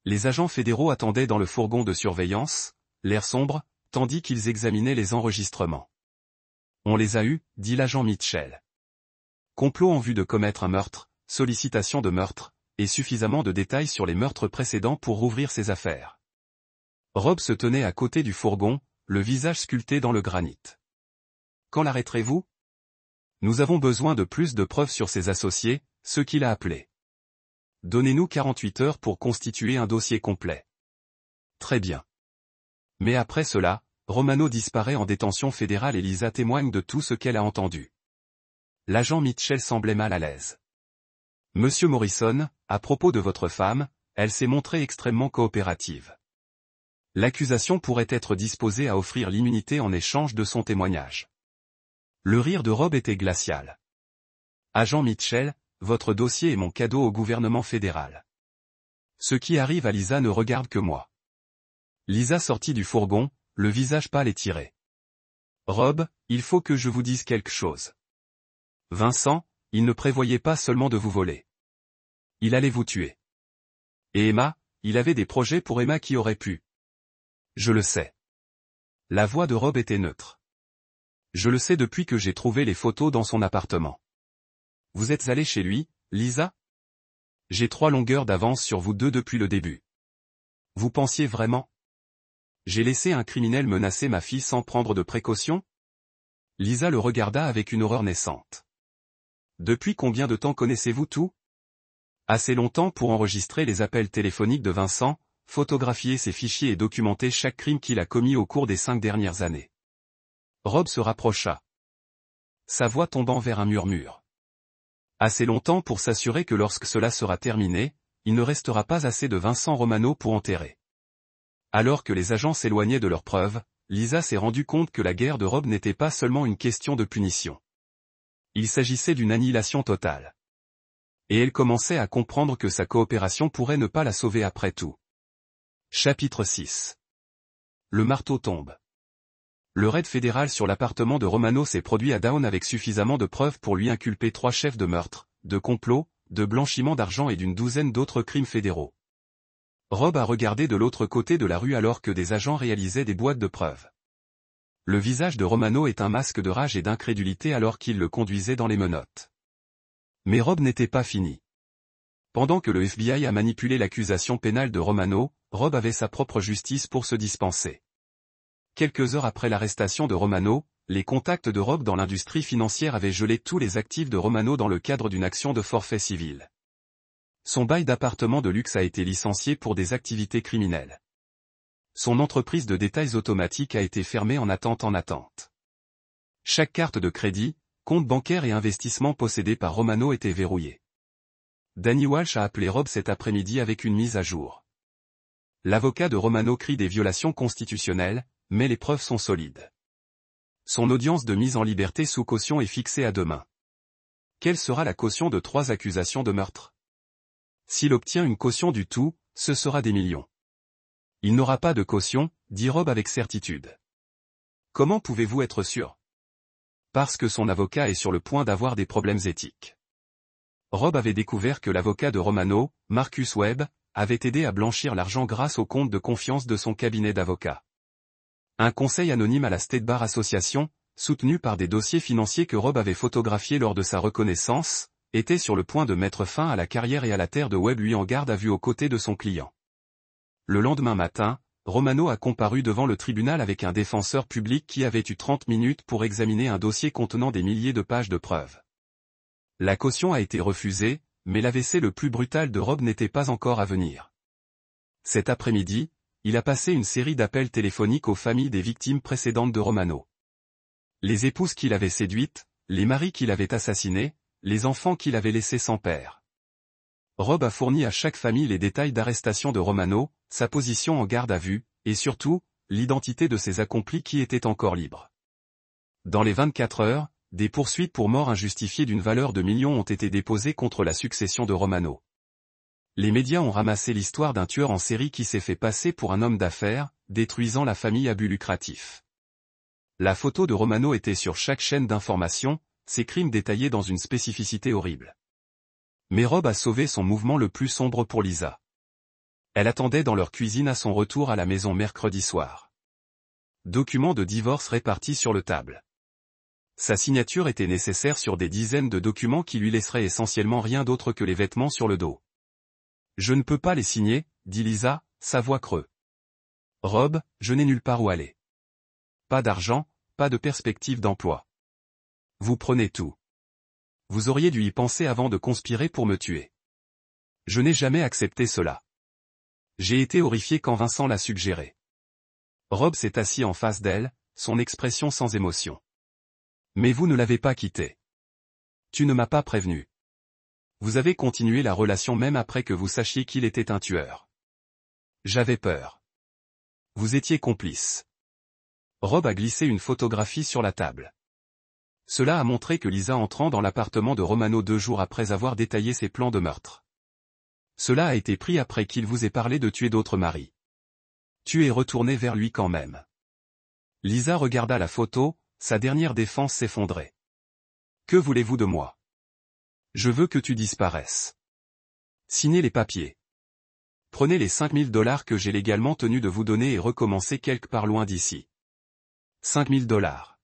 Speaker 1: Les agents fédéraux attendaient dans le fourgon de surveillance, l'air sombre, tandis qu'ils examinaient les enregistrements. On les a eus, dit l'agent Mitchell. Complot en vue de commettre un meurtre, sollicitation de meurtre, et suffisamment de détails sur les meurtres précédents pour rouvrir ses affaires. Rob se tenait à côté du fourgon, le visage sculpté dans le granit. Quand l'arrêterez-vous? Nous avons besoin de plus de preuves sur ses associés, ceux qu'il a appelés. Donnez-nous 48 heures pour constituer un dossier complet. Très bien. Mais après cela, Romano disparaît en détention fédérale et Lisa témoigne de tout ce qu'elle a entendu. L'agent Mitchell semblait mal à l'aise. Monsieur Morrison, à propos de votre femme, elle s'est montrée extrêmement coopérative. L'accusation pourrait être disposée à offrir l'immunité en échange de son témoignage. Le rire de Rob était glacial. Agent Mitchell, votre dossier est mon cadeau au gouvernement fédéral. Ce qui arrive à Lisa ne regarde que moi. Lisa sortit du fourgon, le visage pâle et tiré. Rob, il faut que je vous dise quelque chose. Vincent, il ne prévoyait pas seulement de vous voler. Il allait vous tuer. Et Emma, il avait des projets pour Emma qui auraient pu. Je le sais. La voix de Rob était neutre. Je le sais depuis que j'ai trouvé les photos dans son appartement. Vous êtes allé chez lui, Lisa? J'ai 3 longueurs d'avance sur vous deux depuis le début. Vous pensiez vraiment? J'ai laissé un criminel menacer ma fille sans prendre de précautions? Lisa le regarda avec une horreur naissante. Depuis combien de temps connaissez-vous tout? Assez longtemps pour enregistrer les appels téléphoniques de Vincent, photographier ses fichiers et documenter chaque crime qu'il a commis au cours des 5 dernières années. Rob se rapprocha. Sa voix tombant vers un murmure. Assez longtemps pour s'assurer que lorsque cela sera terminé, il ne restera pas assez de Vincent Romano pour enterrer. Alors que les agents s'éloignaient de leurs preuves, Lisa s'est rendu compte que la guerre de Rob n'était pas seulement une question de punition. Il s'agissait d'une annihilation totale. Et elle commençait à comprendre que sa coopération pourrait ne pas la sauver après tout. Chapitre 6. Le marteau tombe. Le raid fédéral sur l'appartement de Romano s'est produit à Down avec suffisamment de preuves pour lui inculper 3 chefs de meurtre, de complot, de blanchiment d'argent et d'une douzaine d'autres crimes fédéraux. Rob a regardé de l'autre côté de la rue alors que des agents réalisaient des boîtes de preuves. Le visage de Romano est un masque de rage et d'incrédulité alors qu'il le conduisait dans les menottes. Mais Rob n'était pas fini. Pendant que le FBI a manipulé l'accusation pénale de Romano, Rob avait sa propre justice pour se dispenser. Quelques heures après l'arrestation de Romano, les contacts de Rob dans l'industrie financière avaient gelé tous les actifs de Romano dans le cadre d'une action de forfait civil. Son bail d'appartement de luxe a été licencié pour des activités criminelles. Son entreprise de détails automatiques a été fermée en attente. Chaque carte de crédit, compte bancaire et investissement possédé par Romano était verrouillée. Danny Walsh a appelé Rob cet après-midi avec une mise à jour. L'avocat de Romano crie des violations constitutionnelles, mais les preuves sont solides. Son audience de mise en liberté sous caution est fixée à demain. Quelle sera la caution de 3 accusations de meurtre? S'il obtient une caution du tout, ce sera des millions. Il n'aura pas de caution, dit Rob avec certitude. Comment pouvez-vous être sûr? Parce que son avocat est sur le point d'avoir des problèmes éthiques. Rob avait découvert que l'avocat de Romano, Marcus Webb, avait aidé à blanchir l'argent grâce au compte de confiance de son cabinet d'avocats. Un conseil anonyme à la State Bar Association, soutenu par des dossiers financiers que Rob avait photographiés lors de sa reconnaissance, était sur le point de mettre fin à la carrière et à la terre de Webb lui en garde à vue aux côtés de son client. Le lendemain matin, Romano a comparu devant le tribunal avec un défenseur public qui avait eu 30 minutes pour examiner un dossier contenant des milliers de pages de preuves. La caution a été refusée, mais l'AVC le plus brutal de Rob n'était pas encore à venir. Cet après-midi, il a passé une série d'appels téléphoniques aux familles des victimes précédentes de Romano. Les épouses qu'il avait séduites, les maris qu'il avait assassinés, les enfants qu'il avait laissés sans père. Rob a fourni à chaque famille les détails d'arrestation de Romano, sa position en garde à vue, et surtout, l'identité de ses accomplis qui étaient encore libres. Dans les 24 heures, des poursuites pour mort injustifiée d'une valeur de millions ont été déposées contre la succession de Romano. Les médias ont ramassé l'histoire d'un tueur en série qui s'est fait passer pour un homme d'affaires, détruisant la famille à but lucratif. La photo de Romano était sur chaque chaîne d'information, ses crimes détaillés dans une spécificité horrible. Mais Rob a sauvé son mouvement le plus sombre pour Lisa. Elle attendait dans leur cuisine à son retour à la maison mercredi soir. Documents de divorce répartis sur le table. Sa signature était nécessaire sur des dizaines de documents qui lui laisseraient essentiellement rien d'autre que les vêtements sur le dos. Je ne peux pas les signer, dit Lisa, sa voix creuse. Rob, je n'ai nulle part où aller. Pas d'argent, pas de perspective d'emploi. Vous prenez tout. Vous auriez dû y penser avant de conspirer pour me tuer. Je n'ai jamais accepté cela. J'ai été horrifié quand Vincent l'a suggéré. Rob s'est assis en face d'elle, son expression sans émotion. Mais vous ne l'avez pas quitté. Tu ne m'as pas prévenu. Vous avez continué la relation même après que vous sachiez qu'il était un tueur. J'avais peur. Vous étiez complice. Rob a glissé une photographie sur la table. Cela a montré que Lisa entrant dans l'appartement de Romano 2 jours après avoir détaillé ses plans de meurtre. Cela a été pris après qu'il vous ait parlé de tuer d'autres maris. Tu es retourné vers lui quand même. Lisa regarda la photo, sa dernière défense s'effondrait. Que voulez-vous de moi? Je veux que tu disparaisses. Signez les papiers. Prenez les 5000 $ que j'ai légalement tenu de vous donner et recommencez quelque part loin d'ici. 5000 $.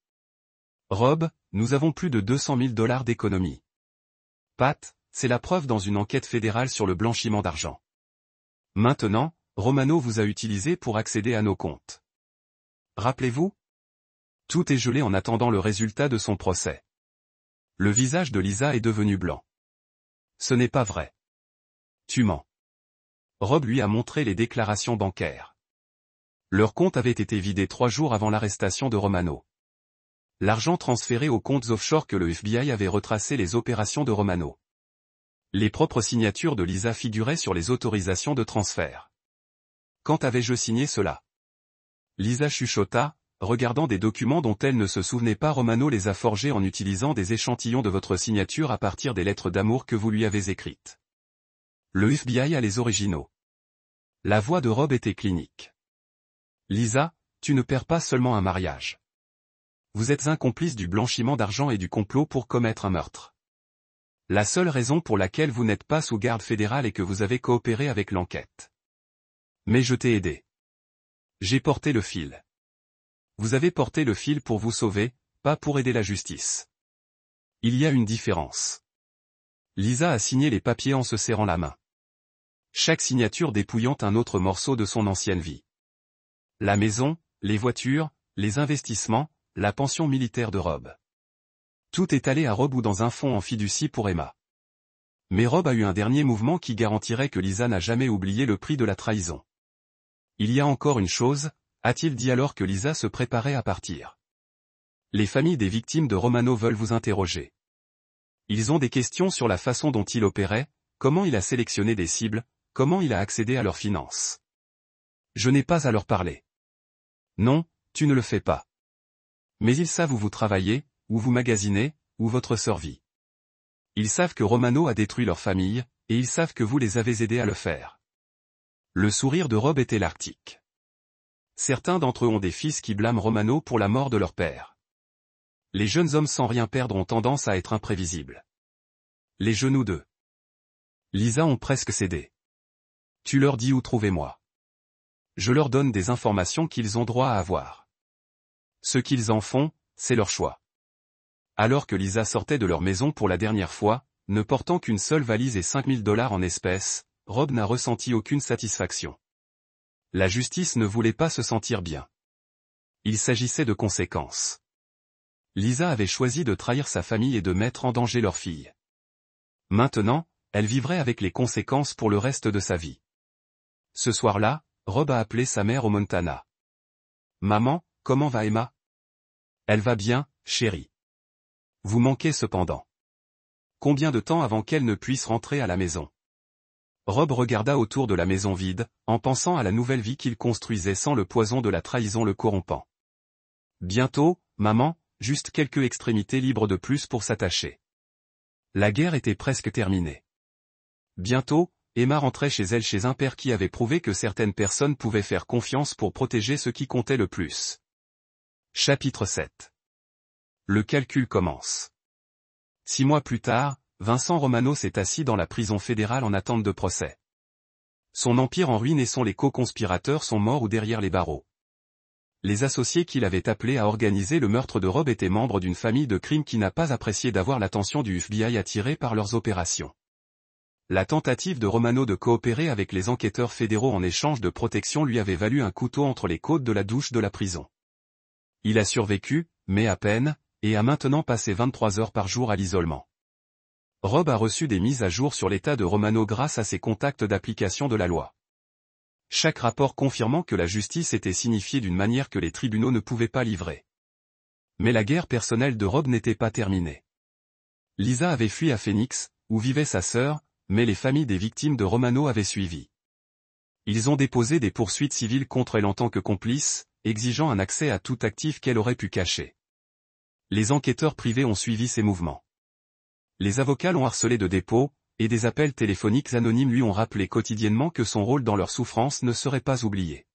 Speaker 1: Rob, nous avons plus de 200 000 $ d'économie. Pat, c'est la preuve dans une enquête fédérale sur le blanchiment d'argent. Maintenant, Romano vous a utilisé pour accéder à nos comptes. Rappelez-vous? Tout est gelé en attendant le résultat de son procès. Le visage de Lisa est devenu blanc. Ce n'est pas vrai. Tu mens. Rob lui a montré les déclarations bancaires. Leur compte avait été vidé 3 jours avant l'arrestation de Romano. L'argent transféré aux comptes offshore que le FBI avait retracé les opérations de Romano. Les propres signatures de Lisa figuraient sur les autorisations de transfert. Quand avais-je signé cela? Lisa chuchota, regardant des documents dont elle ne se souvenait pas. Romano les a forgés en utilisant des échantillons de votre signature à partir des lettres d'amour que vous lui avez écrites. Le FBI a les originaux. La voix de Rob était clinique. Lisa, tu ne perds pas seulement un mariage. Vous êtes un complice du blanchiment d'argent et du complot pour commettre un meurtre. La seule raison pour laquelle vous n'êtes pas sous garde fédérale est que vous avez coopéré avec l'enquête. Mais je t'ai aidé. J'ai porté le fil. Vous avez porté le fil pour vous sauver, pas pour aider la justice. Il y a une différence. Lisa a signé les papiers en se serrant la main. Chaque signature dépouillant un autre morceau de son ancienne vie. La maison, les voitures, les investissements, la pension militaire de Rob. Tout est allé à Rob ou dans un fonds en fiducie pour Emma. Mais Rob a eu un dernier mouvement qui garantirait que Lisa n'a jamais oublié le prix de la trahison. Il y a encore une chose, a-t-il dit alors que Lisa se préparait à partir. Les familles des victimes de Romano veulent vous interroger. Ils ont des questions sur la façon dont il opérait, comment il a sélectionné des cibles, comment il a accédé à leurs finances. Je n'ai pas à leur parler. Non, tu ne le fais pas. Mais ils savent où vous travaillez, où vous magasinez, où votre sœur vit. Ils savent que Romano a détruit leur famille, et ils savent que vous les avez aidés à le faire. Le sourire de Rob était l'arctique. Certains d'entre eux ont des fils qui blâment Romano pour la mort de leur père. Les jeunes hommes sans rien perdre ont tendance à être imprévisibles. Les genoux d'eux. Lisa ont presque cédé. Tu leur dis où trouvez-moi. Je leur donne des informations qu'ils ont droit à avoir. Ce qu'ils en font, c'est leur choix. Alors que Lisa sortait de leur maison pour la dernière fois, ne portant qu'une seule valise et 5000 $ en espèces, Rob n'a ressenti aucune satisfaction. La justice ne voulait pas se sentir bien. Il s'agissait de conséquences. Lisa avait choisi de trahir sa famille et de mettre en danger leur fille. Maintenant, elle vivrait avec les conséquences pour le reste de sa vie. Ce soir-là, Rob a appelé sa mère au Montana. « Maman, comment va Emma? » « Elle va bien, chérie. Vous manquez cependant. Combien de temps avant qu'elle ne puisse rentrer à la maison? » Rob regarda autour de la maison vide, en pensant à la nouvelle vie qu'il construisait sans le poison de la trahison le corrompant. Bientôt, maman, juste quelques extrémités libres de plus pour s'attacher. La guerre était presque terminée. Bientôt, Emma rentrait chez elle chez un père qui avait prouvé que certaines personnes pouvaient faire confiance pour protéger ce qui comptait le plus. Chapitre 7. Le calcul commence. 6 mois plus tard, Vincent Romano s'est assis dans la prison fédérale en attente de procès. Son empire en ruine et les co-conspirateurs sont morts ou derrière les barreaux. Les associés qu'il avait appelés à organiser le meurtre de Rob étaient membres d'une famille de crimes qui n'a pas apprécié d'avoir l'attention du FBI attirée par leurs opérations. La tentative de Romano de coopérer avec les enquêteurs fédéraux en échange de protection lui avait valu un couteau entre les côtes de la douche de la prison. Il a survécu, mais à peine, et a maintenant passé 23 heures par jour à l'isolement. Rob a reçu des mises à jour sur l'état de Romano grâce à ses contacts d'application de la loi. Chaque rapport confirmant que la justice était signifiée d'une manière que les tribunaux ne pouvaient pas livrer. Mais la guerre personnelle de Rob n'était pas terminée. Lisa avait fui à Phoenix, où vivait sa sœur, mais les familles des victimes de Romano avaient suivi. Ils ont déposé des poursuites civiles contre elle en tant que complice, exigeant un accès à tout actif qu'elle aurait pu cacher. Les enquêteurs privés ont suivi ses mouvements. Les avocats l'ont harcelé de dépôts, et des appels téléphoniques anonymes lui ont rappelé quotidiennement que son rôle dans leur souffrance ne serait pas oublié.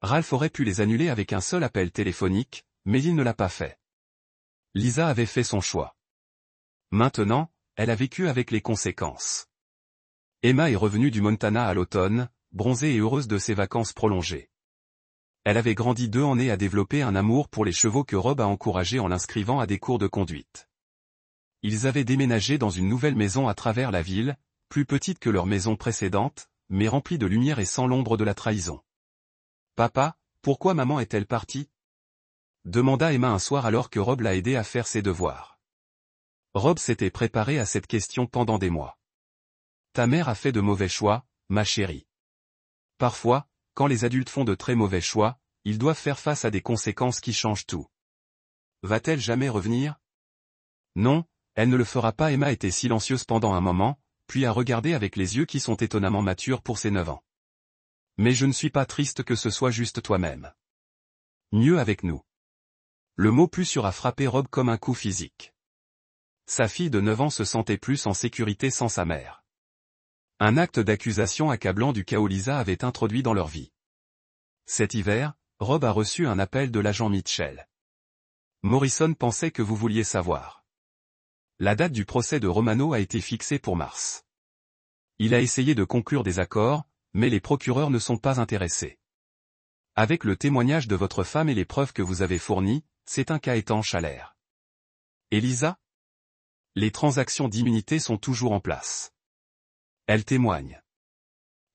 Speaker 1: Ralph aurait pu les annuler avec un seul appel téléphonique, mais il ne l'a pas fait. Lisa avait fait son choix. Maintenant, elle a vécu avec les conséquences. Emma est revenue du Montana à l'automne, bronzée et heureuse de ses vacances prolongées. Elle avait grandi d'eux en et a développé un amour pour les chevaux que Rob a encouragé en l'inscrivant à des cours de conduite. Ils avaient déménagé dans une nouvelle maison à travers la ville, plus petite que leur maison précédente, mais remplie de lumière et sans l'ombre de la trahison. « Papa, pourquoi maman est-elle partie ?» demanda Emma un soir alors que Rob l'a aidé à faire ses devoirs. Rob s'était préparé à cette question pendant des mois. « Ta mère a fait de mauvais choix, ma chérie. Parfois, quand les adultes font de très mauvais choix, ils doivent faire face à des conséquences qui changent tout. Va-t-elle jamais revenir ? Non, elle ne le fera pas. Emma était silencieuse pendant un moment, puis a regardé avec les yeux qui sont étonnamment matures pour ses 9 ans. Mais je ne suis pas triste que ce soit juste toi-même. Mieux avec nous. Le mot plus sûr a frappé Rob comme un coup physique. Sa fille de 9 ans se sentait plus en sécurité sans sa mère. Un acte d'accusation accablant du chaos Lisa avait introduit dans leur vie. Cet hiver, Rob a reçu un appel de l'agent Mitchell. Morrison pensait que vous vouliez savoir. La date du procès de Romano a été fixée pour mars. Il a essayé de conclure des accords, mais les procureurs ne sont pas intéressés. Avec le témoignage de votre femme et les preuves que vous avez fournies, c'est un cas étanche à l'air. Et Lisa ? Les transactions d'immunité sont toujours en place. Elle témoigne.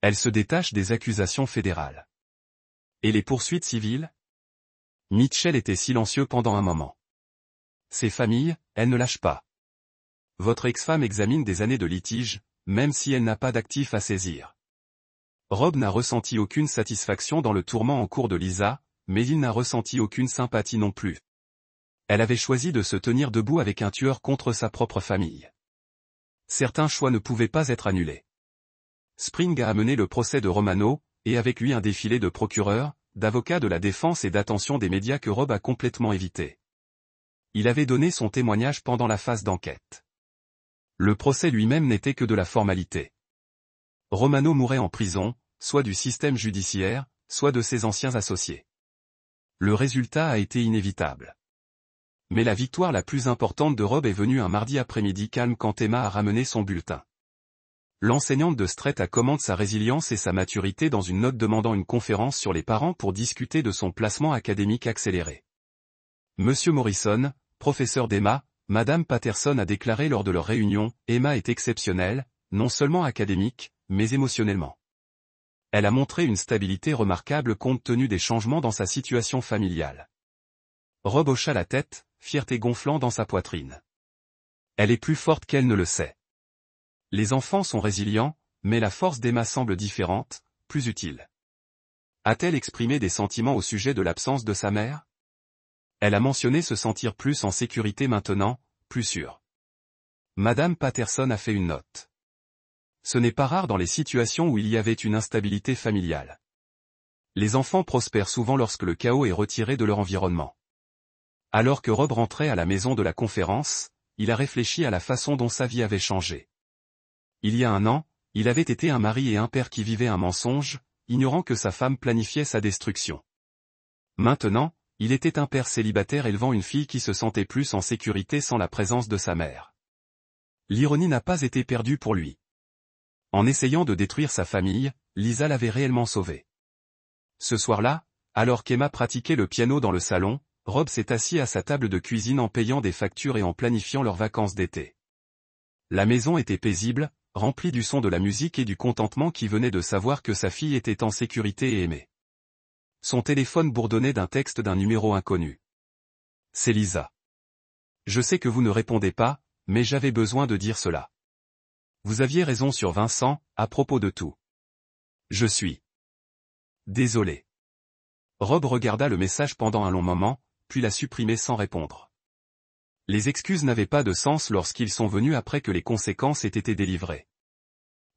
Speaker 1: Elle se détache des accusations fédérales. Et les poursuites civiles ? Mitchell était silencieux pendant un moment. Ces familles, elles ne lâchent pas. Votre ex-femme examine des années de litige, même si elle n'a pas d'actifs à saisir. Rob n'a ressenti aucune satisfaction dans le tourment en cours de Lisa, mais il n'a ressenti aucune sympathie non plus. Elle avait choisi de se tenir debout avec un tueur contre sa propre famille. Certains choix ne pouvaient pas être annulés. Spring a amené le procès de Romano, et avec lui un défilé de procureurs, d'avocats de la défense et d'attention des médias que Rob a complètement évité. Il avait donné son témoignage pendant la phase d'enquête. Le procès lui-même n'était que de la formalité. Romano mourait en prison, soit du système judiciaire, soit de ses anciens associés. Le résultat a été inévitable. Mais la victoire la plus importante de Rob est venue un mardi après-midi calme quand Emma a ramené son bulletin. L'enseignante de Strait commande sa résilience et sa maturité dans une note demandant une conférence sur les parents pour discuter de son placement académique accéléré. Monsieur Morrison, professeur d'Emma, Madame Patterson a déclaré lors de leur réunion, Emma est exceptionnelle, non seulement académique, mais émotionnellement. Elle a montré une stabilité remarquable compte tenu des changements dans sa situation familiale. Rob hocha la tête, fierté gonflant dans sa poitrine. Elle est plus forte qu'elle ne le sait. Les enfants sont résilients, mais la force d'Emma semble différente, plus utile. A-t-elle exprimé des sentiments au sujet de l'absence de sa mère ? Elle a mentionné se sentir plus en sécurité maintenant, plus sûre. Madame Patterson a fait une note. Ce n'est pas rare dans les situations où il y avait une instabilité familiale. Les enfants prospèrent souvent lorsque le chaos est retiré de leur environnement. Alors que Rob rentrait à la maison de la conférence, il a réfléchi à la façon dont sa vie avait changé. Il y a un an, il avait été un mari et un père qui vivaient un mensonge, ignorant que sa femme planifiait sa destruction. Maintenant, il était un père célibataire élevant une fille qui se sentait plus en sécurité sans la présence de sa mère. L'ironie n'a pas été perdue pour lui. En essayant de détruire sa famille, Lisa l'avait réellement sauvé. Ce soir-là, alors qu'Emma pratiquait le piano dans le salon, Rob s'est assis à sa table de cuisine en payant des factures et en planifiant leurs vacances d'été. La maison était paisible, remplie du son de la musique et du contentement qui venait de savoir que sa fille était en sécurité et aimée. Son téléphone bourdonnait d'un texte d'un numéro inconnu. C'est Lisa. Je sais que vous ne répondez pas, mais j'avais besoin de dire cela. Vous aviez raison sur Vincent, à propos de tout. Je suis désolé. Rob regarda le message pendant un long moment, puis l'a supprimé sans répondre. Les excuses n'avaient pas de sens lorsqu'ils sont venus après que les conséquences aient été délivrées.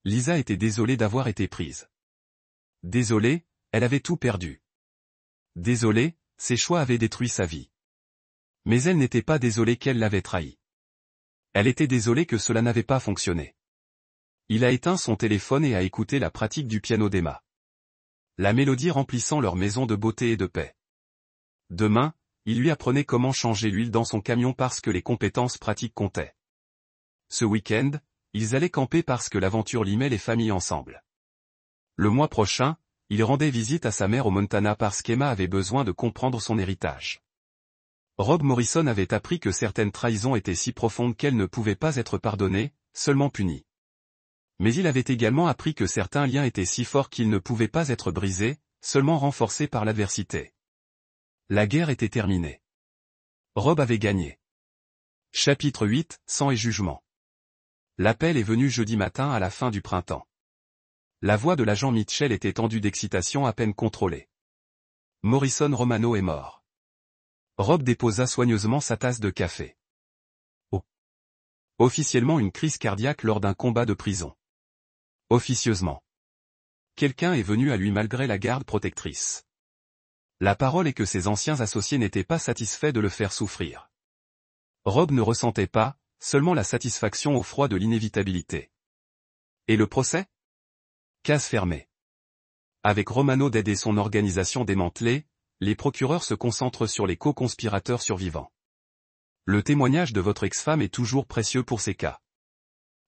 Speaker 1: Lisa était désolée d'avoir été prise. Désolée, elle avait tout perdu. Désolée, ses choix avaient détruit sa vie. Mais elle n'était pas désolée qu'elle l'avait trahi. Elle était désolée que cela n'avait pas fonctionné. Il a éteint son téléphone et a écouté la pratique du piano d'Emma. La mélodie remplissant leur maison de beauté et de paix. Demain, il lui apprenait comment changer l'huile dans son camion parce que les compétences pratiques comptaient. Ce week-end, ils allaient camper parce que l'aventure limait les familles ensemble. Le mois prochain, il rendait visite à sa mère au Montana parce qu'Emma avait besoin de comprendre son héritage. Rob Morrison avait appris que certaines trahisons étaient si profondes qu'elles ne pouvaient pas être pardonnées, seulement punies. Mais il avait également appris que certains liens étaient si forts qu'ils ne pouvaient pas être brisés, seulement renforcés par l'adversité. La guerre était terminée. Rob avait gagné. Chapitre 8, Sang et jugement. L'appel est venu jeudi matin à la fin du printemps. La voix de l'agent Mitchell était tendue d'excitation à peine contrôlée. Morrison Romano est mort. Rob déposa soigneusement sa tasse de café. Oh. Officiellement une crise cardiaque lors d'un combat de prison. Officieusement. Quelqu'un est venu à lui malgré la garde protectrice. La parole est que ses anciens associés n'étaient pas satisfaits de le faire souffrir. Rob ne ressentait pas, seulement la satisfaction au froid de l'inévitabilité. Et le procès? Case fermée. Avec Romano Dead et son organisation démantelée, les procureurs se concentrent sur les co-conspirateurs survivants. Le témoignage de votre ex-femme est toujours précieux pour ces cas.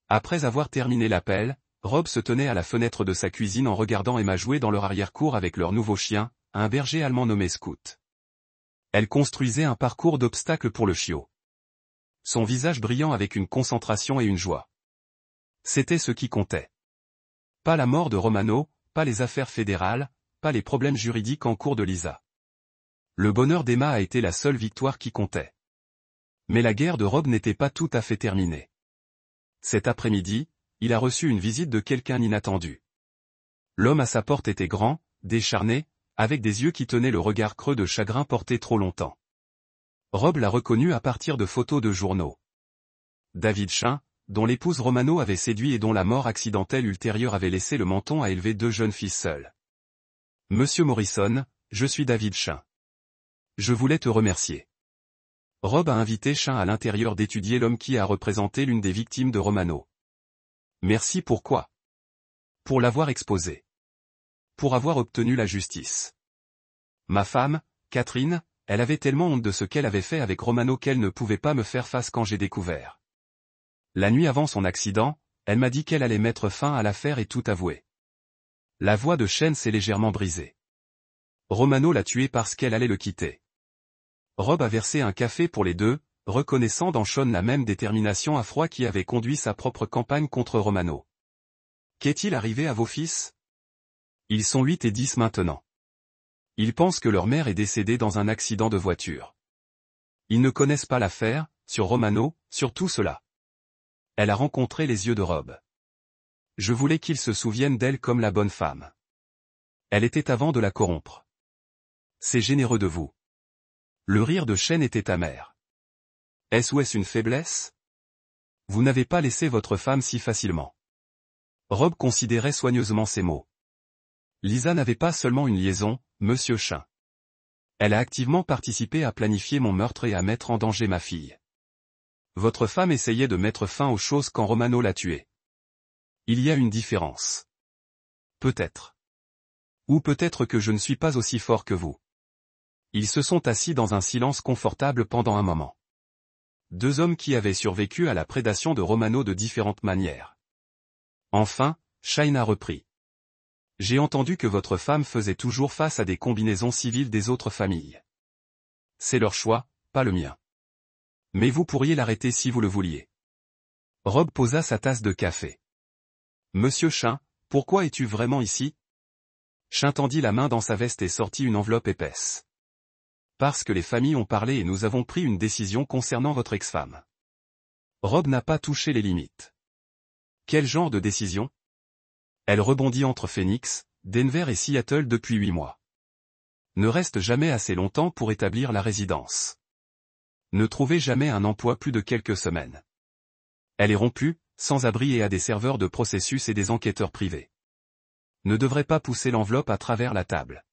Speaker 1: Après avoir terminé l'appel, Rob se tenait à la fenêtre de sa cuisine en regardant Emma jouer dans leur arrière-cour avec leur nouveau chien, un berger allemand nommé Scout. Elle construisait un parcours d'obstacles pour le chiot. Son visage brillant avec une concentration et une joie. C'était ce qui comptait. Pas la mort de Romano, pas les affaires fédérales, pas les problèmes juridiques en cours de Lisa. Le bonheur d'Emma a été la seule victoire qui comptait. Mais la guerre de Rob n'était pas tout à fait terminée. Cet après-midi, il a reçu une visite de quelqu'un inattendu. L'homme à sa porte était grand, décharné, avec des yeux qui tenaient le regard creux de chagrin porté trop longtemps. Rob l'a reconnu à partir de photos de journaux. David Chain, dont l'épouse Romano avait séduit et dont la mort accidentelle ultérieure avait laissé le menton à élever 2 jeunes filles seules. Monsieur Morrison, je suis David Chain. Je voulais te remercier. Rob a invité Chain à l'intérieur d'étudier l'homme qui a représenté l'une des victimes de Romano. Merci pourquoi? Pour l'avoir exposé. Pour avoir obtenu la justice. Ma femme, Catherine, elle avait tellement honte de ce qu'elle avait fait avec Romano qu'elle ne pouvait pas me faire face quand j'ai découvert. La nuit avant son accident, elle m'a dit qu'elle allait mettre fin à l'affaire et tout avouer. La voix de Chain s'est légèrement brisée. Romano l'a tué parce qu'elle allait le quitter. Rob a versé un café pour les deux, reconnaissant dans Sean la même détermination à froid qui avait conduit sa propre campagne contre Romano. Qu'est-il arrivé à vos fils? Ils sont 8 et 10 maintenant. Ils pensent que leur mère est décédée dans un accident de voiture. Ils ne connaissent pas l'affaire, sur Romano, sur tout cela. Elle a rencontré les yeux de Rob. Je voulais qu'ils se souviennent d'elle comme la bonne femme. Elle était avant de la corrompre. C'est généreux de vous. Le rire de Chain était amer. Est-ce une faiblesse? Vous n'avez pas laissé votre femme si facilement. Rob considérait soigneusement ses mots. Lisa n'avait pas seulement une liaison, Monsieur Chain. Elle a activement participé à planifier mon meurtre et à mettre en danger ma fille. Votre femme essayait de mettre fin aux choses quand Romano l'a tuée. Il y a une différence. Peut-être. Ou peut-être que je ne suis pas aussi fort que vous. Ils se sont assis dans un silence confortable pendant un moment. 2 hommes qui avaient survécu à la prédation de Romano de différentes manières. Enfin, Chain a repris. J'ai entendu que votre femme faisait toujours face à des combinaisons civiles des autres familles. C'est leur choix, pas le mien. Mais vous pourriez l'arrêter si vous le vouliez. Rob posa sa tasse de café. Monsieur Chain, pourquoi es-tu vraiment ici? Chain tendit la main dans sa veste et sortit une enveloppe épaisse. Parce que les familles ont parlé et nous avons pris une décision concernant votre ex-femme. Rob n'a pas touché les limites. Quel genre de décision? Elle rebondit entre Phoenix, Denver et Seattle depuis 8 mois. Ne reste jamais assez longtemps pour établir la résidence. Ne trouvez jamais un emploi plus de quelques semaines. Elle est rompue, sans abri et à des serveurs de processus et des enquêteurs privés. Ne devrait pas pousser l'enveloppe à travers la table.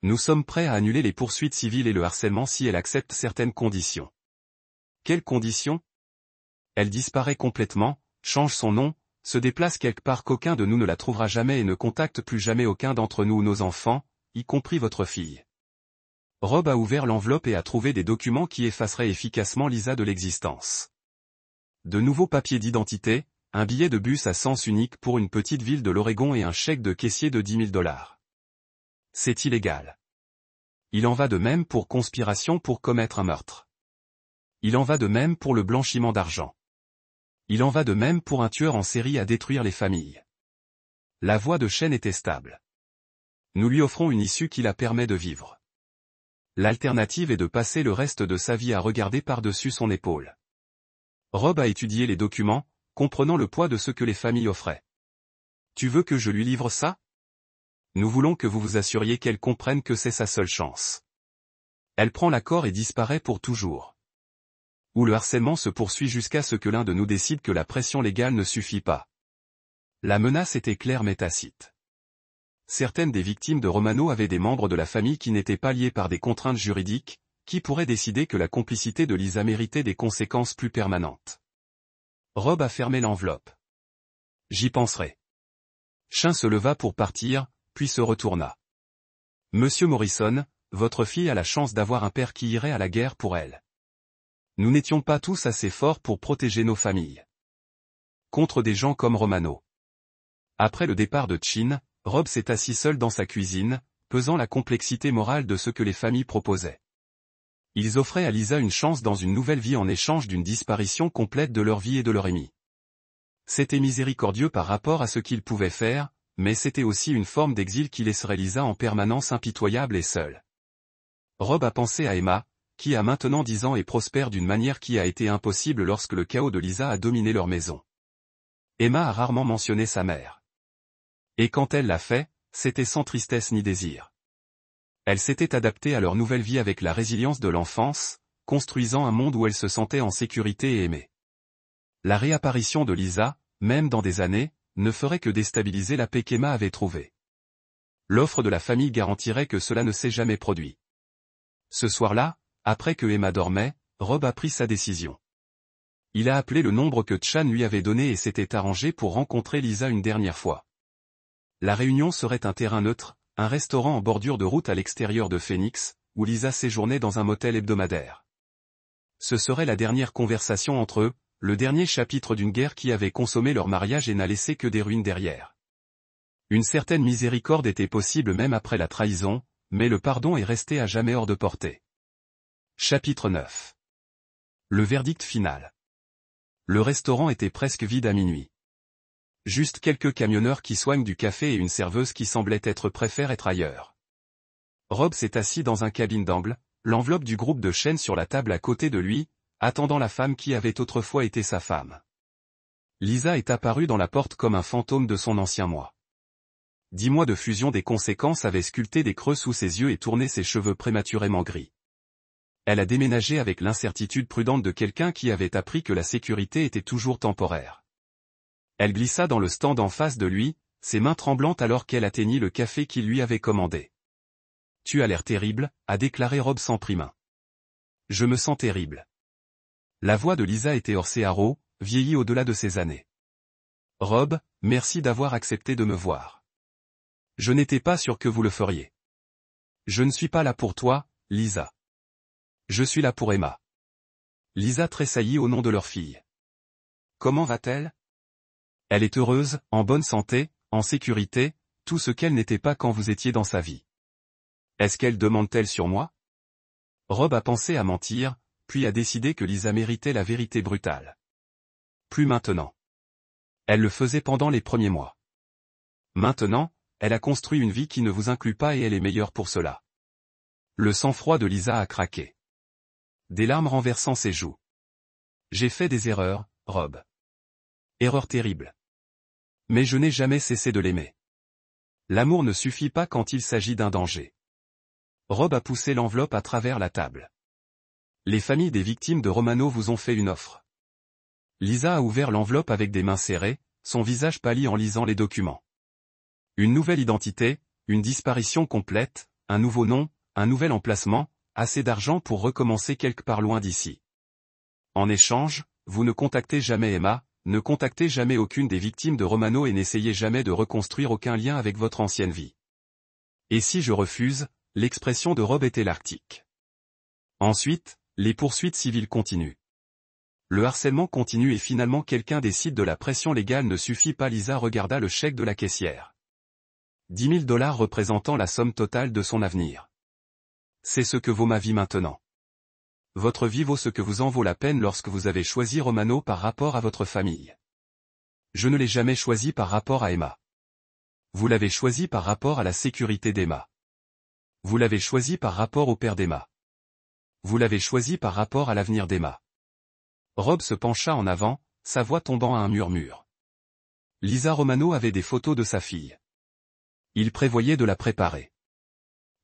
Speaker 1: Nous sommes prêts à annuler les poursuites civiles et le harcèlement si elle accepte certaines conditions. Quelles conditions? Elle disparaît complètement, change son nom, se déplace quelque part qu'aucun de nous ne la trouvera jamais et ne contacte plus jamais aucun d'entre nous ou nos enfants, y compris votre fille. Rob a ouvert l'enveloppe et a trouvé des documents qui effaceraient efficacement Lisa de l'existence. De nouveaux papiers d'identité, un billet de bus à sens unique pour une petite ville de l'Oregon et un chèque de caissier de 10 000 $. C'est illégal. Il en va de même pour conspiration pour commettre un meurtre. Il en va de même pour le blanchiment d'argent. Il en va de même pour un tueur en série à détruire les familles. La voix de Shane était stable. Nous lui offrons une issue qui la permet de vivre. L'alternative est de passer le reste de sa vie à regarder par-dessus son épaule. Rob a étudié les documents, comprenant le poids de ce que les familles offraient. Tu veux que je lui livre ça? Nous voulons que vous vous assuriez qu'elle comprenne que c'est sa seule chance. Elle prend l'accord et disparaît pour toujours. Ou le harcèlement se poursuit jusqu'à ce que l'un de nous décide que la pression légale ne suffit pas. La menace était claire mais tacite. Certaines des victimes de Romano avaient des membres de la famille qui n'étaient pas liés par des contraintes juridiques, qui pourraient décider que la complicité de Lisa méritait des conséquences plus permanentes. Rob a fermé l'enveloppe. J'y penserai. Shane se leva pour partir, puis se retourna. Monsieur Morrison, votre fille a la chance d'avoir un père qui irait à la guerre pour elle. Nous n'étions pas tous assez forts pour protéger nos familles. Contre des gens comme Romano. Après le départ de Chin, Rob s'est assis seul dans sa cuisine, pesant la complexité morale de ce que les familles proposaient. Ils offraient à Lisa une chance dans une nouvelle vie en échange d'une disparition complète de leur vie et de leur ami. C'était miséricordieux par rapport à ce qu'ils pouvaient faire, mais c'était aussi une forme d'exil qui laisserait Lisa en permanence impitoyable et seule. Rob a pensé à Emma, qui a maintenant 10 ans et prospère d'une manière qui a été impossible lorsque le chaos de Lisa a dominé leur maison. Emma a rarement mentionné sa mère. Et quand elle l'a fait, c'était sans tristesse ni désir. Elle s'était adaptée à leur nouvelle vie avec la résilience de l'enfance, construisant un monde où elle se sentait en sécurité et aimée. La réapparition de Lisa, même dans des années, ne ferait que déstabiliser la paix qu'Emma avait trouvée. L'offre de la famille garantirait que cela ne s'est jamais produit. Ce soir-là, après que Emma dormait, Rob a pris sa décision. Il a appelé le nombre que Shane lui avait donné et s'était arrangé pour rencontrer Lisa une dernière fois. La réunion serait un terrain neutre, un restaurant en bordure de route à l'extérieur de Phoenix, où Lisa séjournait dans un motel hebdomadaire. Ce serait la dernière conversation entre eux, le dernier chapitre d'une guerre qui avait consommé leur mariage et n'a laissé que des ruines derrière. Une certaine miséricorde était possible même après la trahison, mais le pardon est resté à jamais hors de portée. Chapitre 9. Le verdict final. Le restaurant était presque vide à minuit. Juste quelques camionneurs qui soignent du café et une serveuse qui semblait préfère être ailleurs. Rob s'est assis dans un cabine d'angle, l'enveloppe du groupe de Shane sur la table à côté de lui, attendant la femme qui avait autrefois été sa femme. Lisa est apparue dans la porte comme un fantôme de son ancien moi. 10 mois de fusion des conséquences avaient sculpté des creux sous ses yeux et tourné ses cheveux prématurément gris. Elle a déménagé avec l'incertitude prudente de quelqu'un qui avait appris que la sécurité était toujours temporaire. Elle glissa dans le stand en face de lui, ses mains tremblantes alors qu'elle atteignit le café qu'il lui avait commandé. « Tu as l'air terrible », a déclaré Rob sans primain. « Je me sens terrible. » La voix de Lisa était Orsearo, vieillie au-delà de ses années. « Rob, merci d'avoir accepté de me voir. Je n'étais pas sûr que vous le feriez. Je ne suis pas là pour toi, Lisa. Je suis là pour Emma. » Lisa tressaillit au nom de leur fille. « Comment va-t-elle ? » Elle est heureuse, en bonne santé, en sécurité, tout ce qu'elle n'était pas quand vous étiez dans sa vie. Est-ce qu'elle demande-t-elle sur moi ? Rob a pensé à mentir, puis a décidé que Lisa méritait la vérité brutale. Plus maintenant. Elle le faisait pendant les premiers mois. Maintenant, elle a construit une vie qui ne vous inclut pas et elle est meilleure pour cela. Le sang-froid de Lisa a craqué. Des larmes renversant ses joues. J'ai fait des erreurs, Rob. Erreurs terribles. Mais je n'ai jamais cessé de l'aimer. L'amour ne suffit pas quand il s'agit d'un danger. Rob a poussé l'enveloppe à travers la table. Les familles des victimes de Romano vous ont fait une offre. Lisa a ouvert l'enveloppe avec des mains serrées, son visage pâli en lisant les documents. Une nouvelle identité, une disparition complète, un nouveau nom, un nouvel emplacement, assez d'argent pour recommencer quelque part loin d'ici. En échange, vous ne contactez jamais Emma, ne contactez jamais aucune des victimes de Romano et n'essayez jamais de reconstruire aucun lien avec votre ancienne vie. Et si je refuse, l'expression de Rob était l'arctique. Ensuite, les poursuites civiles continuent. Le harcèlement continue et finalement quelqu'un décide de la pression légale ne suffit pas. Lisa regarda le chèque de la caissière. 10 000 $ représentant la somme totale de son avenir. C'est ce que vaut ma vie maintenant. Votre vie vaut ce que vous en vaut la peine lorsque vous avez choisi Romano par rapport à votre famille. Je ne l'ai jamais choisi par rapport à Emma. Vous l'avez choisi par rapport à la sécurité d'Emma. Vous l'avez choisi par rapport au père d'Emma. Vous l'avez choisi par rapport à l'avenir d'Emma. Rob se pencha en avant, sa voix tombant à un murmure. Lisa Romano avait des photos de sa fille. Il prévoyait de la préparer.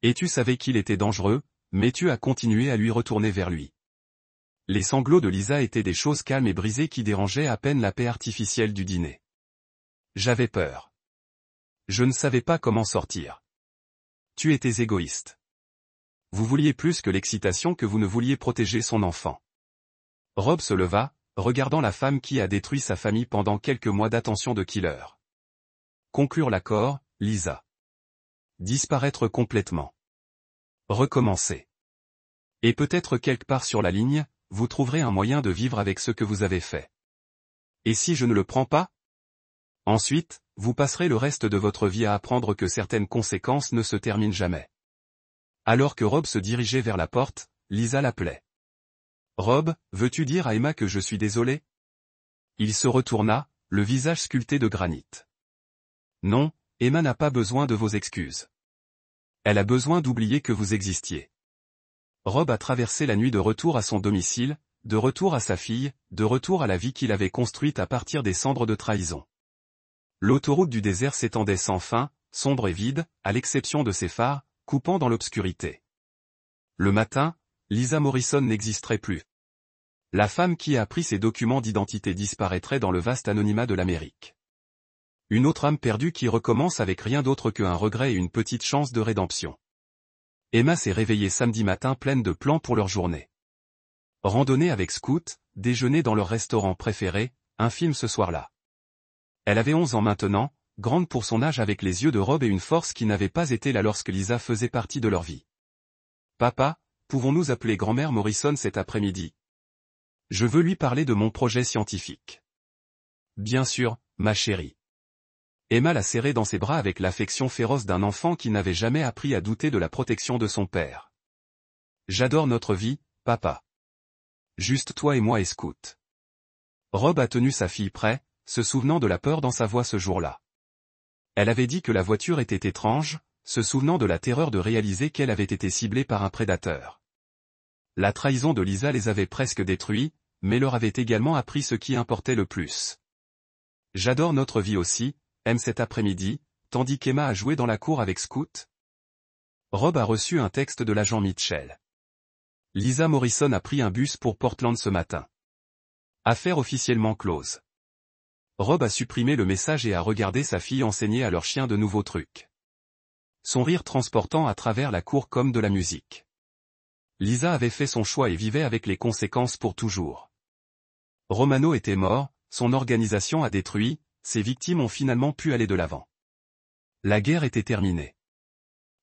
Speaker 1: Et tu savais qu'il était dangereux, mais tu as continué à lui retourner vers lui. Les sanglots de Lisa étaient des choses calmes et brisées qui dérangeaient à peine la paix artificielle du dîner. J'avais peur. Je ne savais pas comment sortir. Tu étais égoïste. Vous vouliez plus que l'excitation que vous ne vouliez protéger son enfant. Rob se leva, regardant la femme qui a détruit sa famille pendant quelques mois d'attention de killer. Conclure l'accord, Lisa. Disparaître complètement. Recommencer. Et peut-être quelque part sur la ligne, vous trouverez un moyen de vivre avec ce que vous avez fait. Et si je ne le prends pas? Ensuite, vous passerez le reste de votre vie à apprendre que certaines conséquences ne se terminent jamais. Alors que Rob se dirigeait vers la porte, Lisa l'appelait. Rob, veux-tu dire à Emma que je suis désolé? Il se retourna, le visage sculpté de granit. Non, Emma n'a pas besoin de vos excuses. Elle a besoin d'oublier que vous existiez. Rob a traversé la nuit de retour à son domicile, de retour à sa fille, de retour à la vie qu'il avait construite à partir des cendres de trahison. L'autoroute du désert s'étendait sans fin, sombre et vide, à l'exception de ses phares, coupant dans l'obscurité. Le matin, Lisa Morrison n'existerait plus. La femme qui a appris ses documents d'identité disparaîtrait dans le vaste anonymat de l'Amérique. Une autre âme perdue qui recommence avec rien d'autre qu'un regret et une petite chance de rédemption. Emma s'est réveillée samedi matin pleine de plans pour leur journée. Randonnée avec Scout, déjeuner dans leur restaurant préféré, un film ce soir-là. Elle avait 11 ans maintenant, grande pour son âge avec les yeux de Rob et une force qui n'avait pas été là lorsque Lisa faisait partie de leur vie. Papa, pouvons-nous appeler grand-mère Morrison cet après-midi? Je veux lui parler de mon projet scientifique. Bien sûr, ma chérie. Emma l'a serré dans ses bras avec l'affection féroce d'un enfant qui n'avait jamais appris à douter de la protection de son père. J'adore notre vie, papa. Juste toi et moi et Scout. Rob a tenu sa fille près, se souvenant de la peur dans sa voix ce jour-là. Elle avait dit que la voiture était étrange, se souvenant de la terreur de réaliser qu'elle avait été ciblée par un prédateur. La trahison de Lisa les avait presque détruits, mais leur avait également appris ce qui importait le plus. J'adore notre vie aussi, aime cet après-midi, tandis qu'Emma a joué dans la cour avec Scout. Rob a reçu un texte de l'agent Mitchell. Lisa Morrison a pris un bus pour Portland ce matin. Affaire officiellement close. Rob a supprimé le message et a regardé sa fille enseigner à leur chien de nouveaux trucs. Son rire transportant à travers la cour comme de la musique. Lisa avait fait son choix et vivait avec les conséquences pour toujours. Romano était mort, son organisation a détruit, ses victimes ont finalement pu aller de l'avant. La guerre était terminée.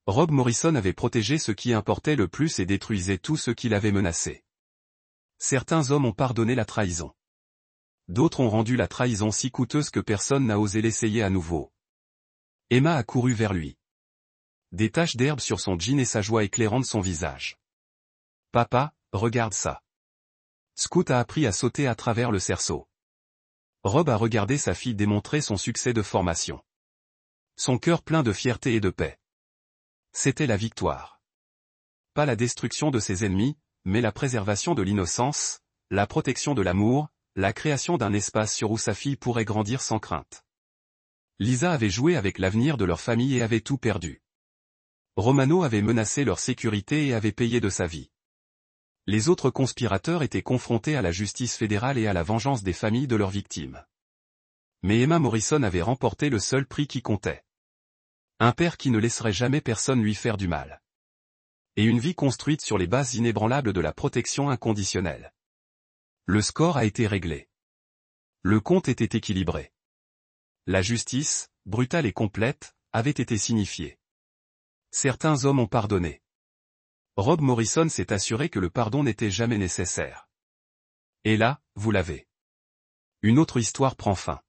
Speaker 1: Rob Morrison avait protégé ce qui importait le plus et détruisait tout ce qui l'avait menacé. Certains hommes ont pardonné la trahison. D'autres ont rendu la trahison si coûteuse que personne n'a osé l'essayer à nouveau. Emma a couru vers lui. Des taches d'herbe sur son jean et sa joie éclairante son visage. Papa, regarde ça. Scout a appris à sauter à travers le cerceau. Rob a regardé sa fille démontrer son succès de formation. Son cœur plein de fierté et de paix. C'était la victoire. Pas la destruction de ses ennemis, mais la préservation de l'innocence, la protection de l'amour, la création d'un espace sur où sa fille pourrait grandir sans crainte. Lisa avait joué avec l'avenir de leur famille et avait tout perdu. Romano avait menacé leur sécurité et avait payé de sa vie. Les autres conspirateurs étaient confrontés à la justice fédérale et à la vengeance des familles de leurs victimes. Mais Emma Morrison avait remporté le seul prix qui comptait. Un père qui ne laisserait jamais personne lui faire du mal. Et une vie construite sur les bases inébranlables de la protection inconditionnelle. Le score a été réglé. Le compte était équilibré. La justice, brutale et complète, avait été signifiée. Certains hommes ont pardonné. Rob Morrison s'est assuré que le pardon n'était jamais nécessaire. Et là, vous l'avez. Une autre histoire prend fin.